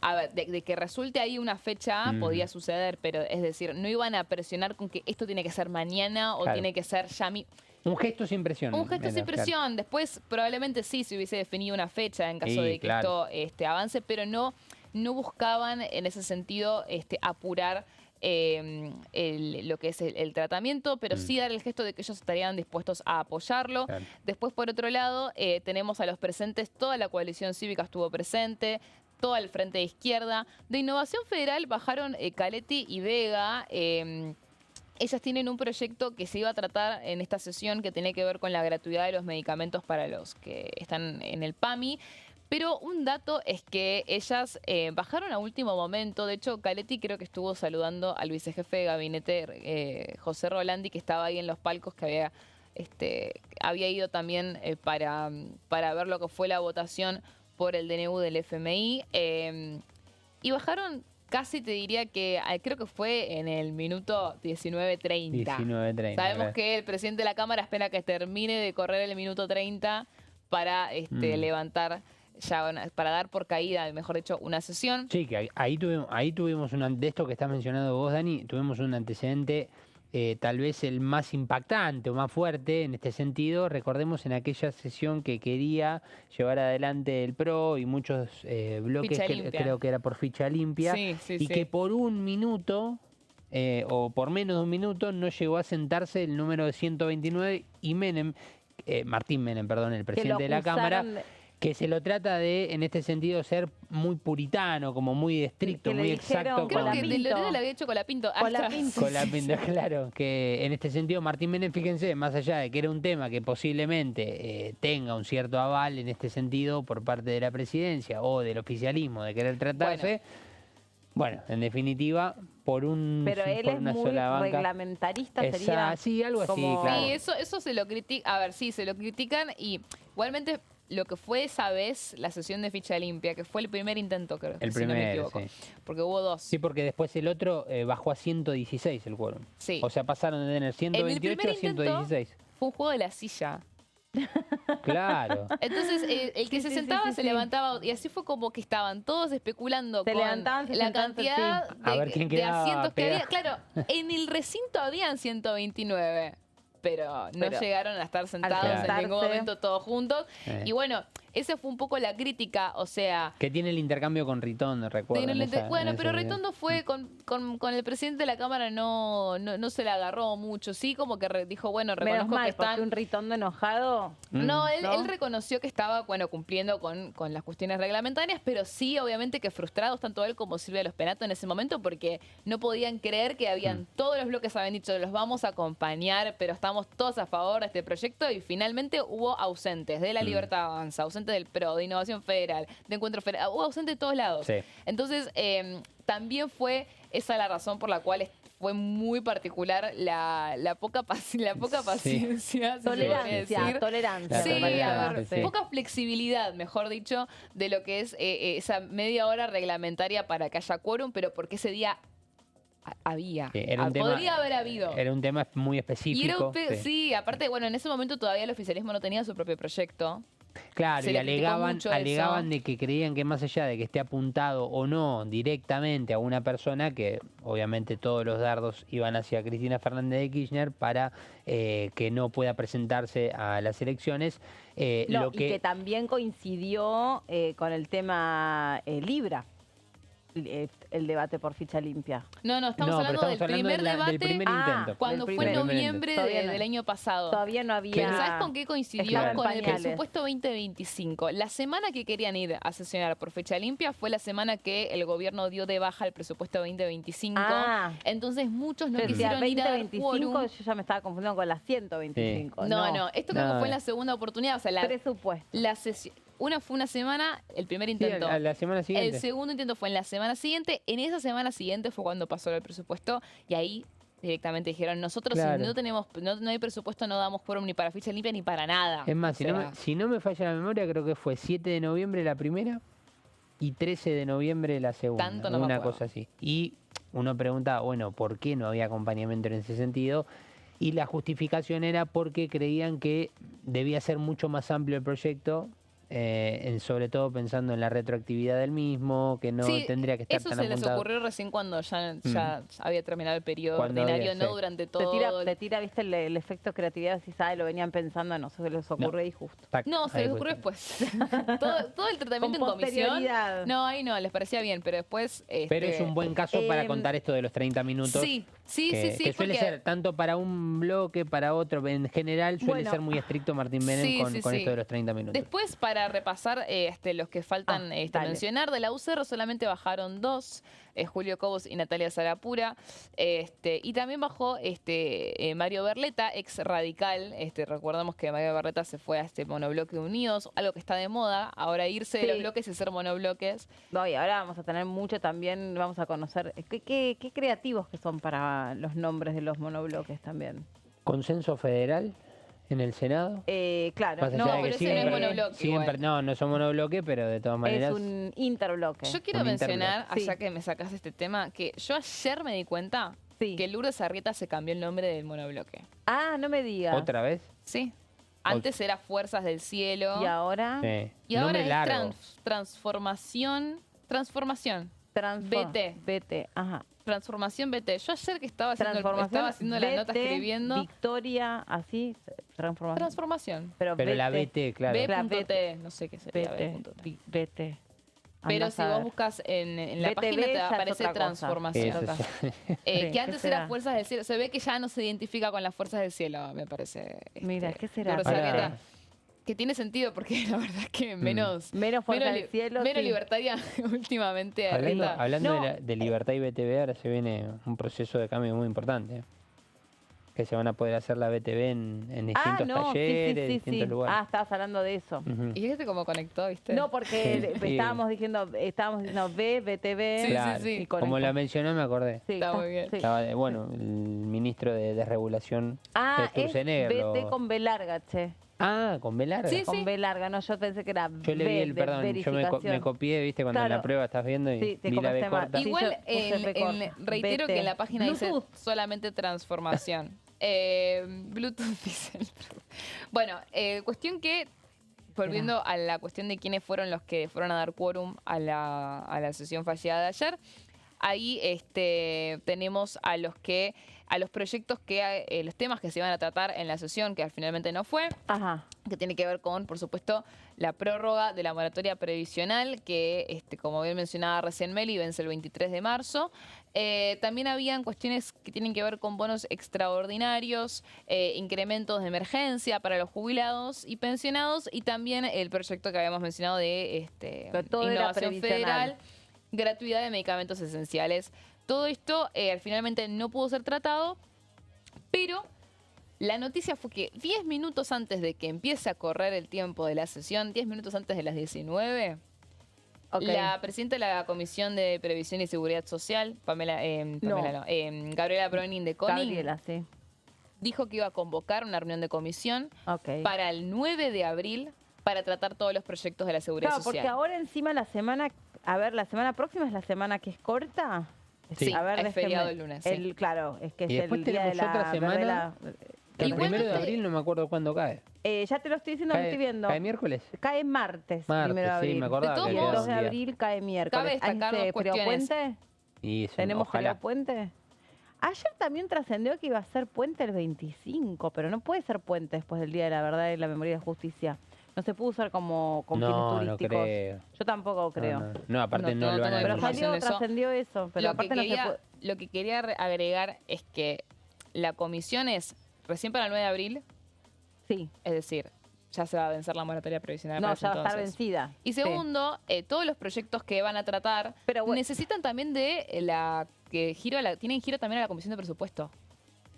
Speaker 2: a ver, de que resulte ahí una fecha podía suceder, pero es decir, no iban a presionar con que esto tiene que ser mañana o tiene que ser ya
Speaker 3: un gesto sin presión.
Speaker 2: Un gesto sin presión. Después probablemente sí se hubiese definido una fecha en caso de que esto avance, pero no buscaban en ese sentido apurar lo que es el tratamiento, pero sí dar el gesto de que ellos estarían dispuestos a apoyarlo. Después, por otro lado, tenemos a los presentes, toda la coalición cívica estuvo presente, todo el Frente de Izquierda. De Innovación Federal bajaron Caletti y Vega. Ellas tienen un proyecto que se iba a tratar en esta sesión que tiene que ver con la gratuidad de los medicamentos para los que están en el PAMI. Pero un dato es que ellas bajaron a último momento. De hecho, Caletti creo que estuvo saludando al vicejefe de gabinete, José Rolandi, que estaba ahí en los palcos, que había ido también para ver lo que fue la votación por el DNU del FMI. Y bajaron casi te diría que creo que fue en el minuto 19:30.
Speaker 3: 19:30.
Speaker 2: Sabemos
Speaker 3: claro.
Speaker 2: que el presidente de la Cámara espera que termine de correr el minuto 30 para levantar, para dar por caída, mejor dicho, una sesión.
Speaker 3: Sí, que ahí tuvimos de esto que estás mencionando vos, Dani, tuvimos un antecedente tal vez el más impactante o más fuerte en este sentido. Recordemos en aquella sesión que quería llevar adelante el PRO y muchos bloques, creo que era por ficha limpia, y que por un minuto o por menos de un minuto no llegó a sentarse el número de 129 y Martín Menem, perdón, el presidente de la Cámara, que se lo trata de, en este sentido, ser muy puritano, como muy estricto, muy exacto.
Speaker 2: Creo que de Lorena lo había hecho Colapinto.
Speaker 3: Colapinto, claro. Que en este sentido, Martín Menem, fíjense, más allá de que era un tema que posiblemente tenga un cierto aval en este sentido por parte de la presidencia o del oficialismo de querer tratarse, bueno, en definitiva,
Speaker 1: Pero él es muy reglamentarista, sería.
Speaker 3: Sí, algo así, claro.
Speaker 2: Sí, eso se lo critica. A ver, sí, se lo critican y igualmente lo que fue esa vez la sesión de ficha limpia, que fue el primer intento, creo, si no me equivoco. Sí. Porque hubo dos.
Speaker 3: Sí, porque después el otro bajó a 116 el quórum.
Speaker 2: Sí.
Speaker 3: O sea, pasaron de tener 128 a 116.
Speaker 2: Fue un juego de la silla.
Speaker 3: Claro.
Speaker 2: Entonces, el que se sentaba se levantaba, y así fue como que estaban todos especulando con la cantidad de asientos que había. Claro, en el recinto habían 129. Pero no llegaron a estar sentados en ningún momento todos juntos. Y bueno, esa fue un poco la crítica, o sea...
Speaker 3: Que tiene el intercambio con Ritondo, recuerdo.
Speaker 2: Bueno, pero Ritondo fue con el presidente de la Cámara, no se le agarró mucho. Sí, como que dijo, bueno, reconozco que están...
Speaker 1: un Ritondo enojado.
Speaker 2: No, él reconoció que estaba, cumpliendo con las cuestiones reglamentarias, pero sí, obviamente, que frustrados tanto él como Silvia Lospenato en ese momento, porque no podían creer que habían todos los bloques habían dicho, los vamos a acompañar, pero estamos todos a favor de este proyecto, y finalmente hubo ausentes de La Libertad Avanza, ausentes del PRO, de Innovación Federal, de Encuentro Federal, hubo ausentes de todos lados. Sí. Entonces, también fue esa la razón por la cual fue muy particular la poca paciencia.
Speaker 1: Tolerancia.
Speaker 2: Sí, a ver, poca flexibilidad, mejor dicho, de lo que es esa media hora reglamentaria para que haya quórum, pero porque ese día había. Podría haber habido.
Speaker 3: Era un tema muy específico.
Speaker 2: Sí, aparte, en ese momento todavía el oficialismo no tenía su propio proyecto.
Speaker 3: Claro, y alegaban de que creían que más allá de que esté apuntado o no directamente a una persona, que obviamente todos los dardos iban hacia Cristina Fernández de Kirchner para que no pueda presentarse a las elecciones.
Speaker 1: Y que también coincidió con el tema Libra. El debate por ficha limpia.
Speaker 2: No, estamos hablando del primer debate.
Speaker 3: Del primer intento.
Speaker 2: Cuando fue en noviembre del año pasado.
Speaker 1: Todavía no había.
Speaker 2: Pero ¿sabes con qué coincidió? Con el presupuesto 2025. La semana que querían ir a sesionar por fecha limpia fue la semana que el gobierno dio de baja el presupuesto 2025. Entonces muchos no quisieron ir a dar quórum.
Speaker 1: Yo ya me estaba confundiendo con las 125.
Speaker 2: Sí. No, esto creo que fue en la segunda oportunidad. O sea,
Speaker 1: presupuesto.
Speaker 2: La sesión. Una fue una semana, el primer intento.
Speaker 3: Sí, la semana siguiente.
Speaker 2: El segundo intento fue en la semana siguiente. En esa semana siguiente fue cuando pasó el presupuesto, y ahí directamente dijeron, nosotros si no hay presupuesto no damos quórum ni para ficha limpia ni para nada.
Speaker 3: Es más, si no me falla la memoria, creo que fue 7 de noviembre la primera y 13 de noviembre la segunda.
Speaker 2: Tanto no me acuerdo.
Speaker 3: Una cosa así. Y uno pregunta, ¿por qué no había acompañamiento en ese sentido? Y la justificación era porque creían que debía ser mucho más amplio el proyecto, sobre todo pensando en la retroactividad del mismo, que no tendría que estar tan apuntado.
Speaker 2: Eso se les ocurrió recién cuando ya había terminado el periodo ordinario, no durante todo.
Speaker 1: Te tira, viste, el efecto creatividad, si lo venían pensando, no se les ocurre y justo.
Speaker 2: No, se les ocurrió después. todo el tratamiento en comisión. No, ahí no, les parecía bien, pero después...
Speaker 3: Pero es un buen caso para contar esto de los 30 minutos.
Speaker 2: Sí.
Speaker 3: Que suele ser, tanto para un bloque, para otro, en general suele ser muy estricto Martín Menem con esto de los 30 minutos.
Speaker 2: Después, para repasar los que faltan mencionar, de la UCR solamente bajaron 2, Julio Cobos y Natalia Sarapura, y también bajó Mario Berleta, ex radical. Recordamos que Mario Berleta se fue a este monobloque Unidos, algo que está de moda, ahora irse de los bloques y ser monobloques.
Speaker 1: No, y ahora vamos a tener mucho también, vamos a conocer qué creativos que son para los nombres de los monobloques también.
Speaker 3: Consenso Federal en el Senado.
Speaker 1: Claro,
Speaker 3: Más allá
Speaker 1: no,
Speaker 3: de que
Speaker 2: pero ese no es monobloque igual.
Speaker 3: no son monobloque, pero de todas maneras...
Speaker 1: es un interbloque.
Speaker 2: Yo quiero
Speaker 3: Un
Speaker 2: mencionar,
Speaker 1: interbloque.
Speaker 2: allá que me sacás este tema, que yo ayer me di cuenta que Lourdes Arrieta se cambió el nombre del monobloque.
Speaker 1: Ah, no me digas.
Speaker 3: ¿Otra vez?
Speaker 2: Sí. Antes era Fuerzas del Cielo.
Speaker 1: ¿Y ahora?
Speaker 3: Sí.
Speaker 2: Y ahora
Speaker 3: Nombre
Speaker 2: es
Speaker 3: largo.
Speaker 2: Transformación.
Speaker 1: BT, ajá.
Speaker 2: Transformación BT. Yo ayer que estaba haciendo la nota escribiendo.
Speaker 1: Victoria, así, transformación.
Speaker 2: Transformación.
Speaker 3: Pero la BT, claro.
Speaker 2: B.T, no sé qué sería
Speaker 1: BT.
Speaker 2: Pero
Speaker 1: Andás
Speaker 2: si
Speaker 1: a
Speaker 2: vos
Speaker 1: ver.
Speaker 2: buscas en la
Speaker 1: BTV
Speaker 2: página te
Speaker 1: ya es
Speaker 2: aparece
Speaker 1: otra cosa.
Speaker 2: transformación.
Speaker 3: Eso sí.
Speaker 2: Que
Speaker 1: ¿qué
Speaker 2: antes
Speaker 1: será?
Speaker 2: era Fuerzas del Cielo. Se ve que ya no se identifica con las Fuerzas del Cielo, me parece.
Speaker 1: Mira, ¿qué será?
Speaker 2: Lourdes
Speaker 3: Ahora-
Speaker 2: Arrieta. Que tiene sentido porque la verdad es que menos
Speaker 1: Fuerza del Cielo,
Speaker 2: menos
Speaker 1: sí.
Speaker 2: libertaria últimamente.
Speaker 3: Hablando,
Speaker 2: Arrieta.
Speaker 3: hablando
Speaker 1: No.
Speaker 3: de Libertad y BTV, ahora se viene un proceso de cambio muy importante. Que se van a poder hacer la BTV en distintos talleres, distintos lugares.
Speaker 1: Ah, estabas hablando de eso.
Speaker 3: Ujú.
Speaker 2: Y este como conectó, ¿viste?
Speaker 1: No, porque
Speaker 3: Sí.
Speaker 1: estábamos diciendo BTV.
Speaker 3: Claro,
Speaker 1: y
Speaker 3: como
Speaker 1: conectó.
Speaker 3: la mencionó me acordé.
Speaker 1: Sí,
Speaker 2: Está muy bien.
Speaker 1: sí.
Speaker 3: Estaba el ministro de Desregulación
Speaker 1: Ah,
Speaker 3: de
Speaker 1: es
Speaker 3: Sturzenegger,
Speaker 1: BT con B larga, che.
Speaker 3: Ah, con B larga.
Speaker 1: Con B larga, no, yo pensé que era
Speaker 3: Yo le vi
Speaker 1: B
Speaker 3: el,
Speaker 1: de
Speaker 3: perdón, yo me
Speaker 1: verificación.
Speaker 3: copié, viste, cuando en la
Speaker 1: Claro.
Speaker 3: prueba estás viendo y
Speaker 1: Sí, te
Speaker 3: vi la B
Speaker 1: copiaste mal.
Speaker 3: corta.
Speaker 1: Sí,
Speaker 2: Igual,
Speaker 1: yo puse B corta.
Speaker 2: reitero
Speaker 1: BT.
Speaker 2: que en la página dice
Speaker 1: Bluetooth.
Speaker 2: solamente transformación. Bluetooth dice. Bueno, cuestión que, volviendo a la cuestión de quiénes fueron los que fueron a dar quórum a la sesión fallida de ayer, ahí tenemos a los proyectos los temas que se iban a tratar en la sesión, que finalmente no fue, que tiene que ver con, por supuesto, la prórroga de la moratoria previsional, que, como bien mencionaba recién Meli, vence el 23 de marzo. También habían cuestiones que tienen que ver con bonos extraordinarios, incrementos de emergencia para los jubilados y pensionados, y también el proyecto que habíamos mencionado de
Speaker 1: todo era
Speaker 2: innovación
Speaker 1: previsional.
Speaker 2: federal, gratuidad de medicamentos esenciales. Todo esto finalmente no pudo ser tratado, pero la noticia fue que 10 minutos antes de que empiece a correr el tiempo de la sesión, 10 minutos antes de las 19, la presidenta de la Comisión de Previsión y Seguridad Social, Gabriela Browning de Koning,
Speaker 1: Gabriela, sí.
Speaker 2: dijo que iba a convocar una reunión de comisión para el 9 de abril para tratar todos los proyectos de la seguridad
Speaker 1: Claro,
Speaker 2: social.
Speaker 1: porque ahora encima la semana próxima es la semana que es corta.
Speaker 2: Sí,
Speaker 1: a ver,
Speaker 2: es
Speaker 1: déjeme-
Speaker 2: feriado el lunes, sí.
Speaker 1: Claro, es que
Speaker 3: Y
Speaker 1: es
Speaker 3: después
Speaker 1: el día de
Speaker 3: tenemos otra
Speaker 1: la
Speaker 3: semana, El
Speaker 1: Igualmente-
Speaker 3: 1 de abril no me acuerdo cuándo cae.
Speaker 1: Ya te lo estoy diciendo, lo
Speaker 3: ¿Cae,
Speaker 1: estoy viendo.
Speaker 3: ¿Cae miércoles?
Speaker 1: Cae martes,
Speaker 3: Martes,
Speaker 1: 1 de abril.
Speaker 3: sí, me acordaba
Speaker 2: De todos
Speaker 3: que
Speaker 1: Y el
Speaker 2: modos,
Speaker 1: 2 de
Speaker 3: había un día.
Speaker 1: abril cae miércoles.
Speaker 2: Cabe destacar
Speaker 1: ¿Hay
Speaker 2: dos cuestiones.
Speaker 1: puente?
Speaker 3: Y eso,
Speaker 1: ¿Tenemos
Speaker 3: ojalá.
Speaker 1: puente? Ayer también trascendió que iba a ser puente el 25, pero no puede ser puente después del Día de la Verdad y la Memoria y la Justicia. No se pudo usar como con fines
Speaker 3: No, no
Speaker 1: turísticos.
Speaker 3: creo.
Speaker 1: Yo tampoco creo.
Speaker 3: No, aparte no, lo van a
Speaker 1: Pero
Speaker 3: denunciar.
Speaker 1: trascendió eso. Pero
Speaker 2: Lo que,
Speaker 1: aparte no se
Speaker 2: quería,
Speaker 1: puede...
Speaker 2: lo que quería agregar es que la comisión es recién para el 9 de abril.
Speaker 1: Sí.
Speaker 2: Es decir, ya se va a vencer la moratoria previsional.
Speaker 1: No,
Speaker 2: para
Speaker 1: ya va a estar
Speaker 2: entonces.
Speaker 1: vencida.
Speaker 2: Y segundo, todos los proyectos que van a tratar necesitan también de tienen giro también a la Comisión de Presupuesto.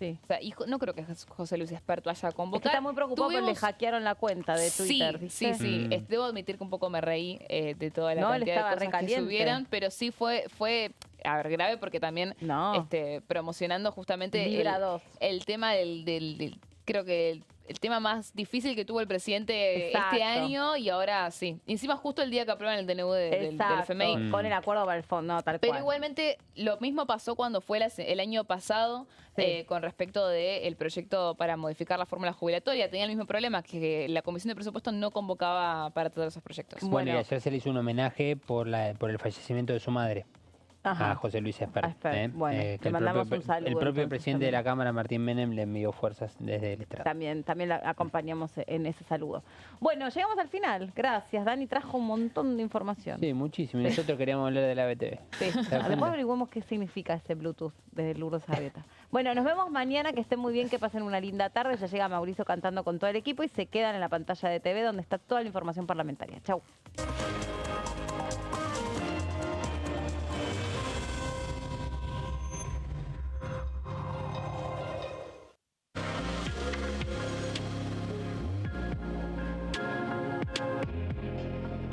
Speaker 1: Sí.
Speaker 2: O sea, y no creo que José Luis Experto haya
Speaker 1: Es que
Speaker 2: convocado.
Speaker 1: está muy preocupado porque le hackearon la cuenta de Twitter.
Speaker 2: Sí,
Speaker 1: ¿viste?
Speaker 2: sí, sí. Debo admitir que un poco me reí de toda la
Speaker 1: No, él
Speaker 2: cantidad de
Speaker 1: estaba
Speaker 2: cosas que
Speaker 1: recaliente.
Speaker 2: subieron, pero sí fue a ver, grave porque también promocionando justamente
Speaker 1: Libra 2.
Speaker 2: el tema del creo que el tema más difícil que tuvo el presidente
Speaker 1: Exacto.
Speaker 2: este año y ahora sí. Encima justo el día que aprueban el DNU del FMI.
Speaker 1: Con el acuerdo para el fondo, tal
Speaker 2: Pero
Speaker 1: cual.
Speaker 2: igualmente lo mismo pasó cuando fue el año pasado con respecto del proyecto para modificar la fórmula jubilatoria. Tenía el mismo problema, que la Comisión de Presupuestos no convocaba para todos esos proyectos.
Speaker 3: Bueno, y ayer se le hizo un homenaje por el fallecimiento de su madre.
Speaker 1: Ajá.
Speaker 3: A José Luis Espert.
Speaker 1: Bueno,
Speaker 3: que
Speaker 1: le mandamos un saludo,
Speaker 3: El propio
Speaker 1: entonces,
Speaker 3: presidente
Speaker 1: también.
Speaker 3: de la Cámara, Martín Menem, le envió fuerzas desde el estrado.
Speaker 1: También la acompañamos en ese saludo. Bueno, llegamos al final. Gracias, Dani. Trajo un montón de información.
Speaker 3: Sí, muchísimo. Y nosotros queríamos hablar de la BTV.
Speaker 1: Sí. Después averiguamos qué significa ese Bluetooth desde Lourdes Arrieta. Bueno, nos vemos mañana. Que estén muy bien, que pasen una linda tarde. Ya llega Mauricio cantando con todo el equipo y se quedan en la pantalla de TV donde está toda la información parlamentaria. Chau.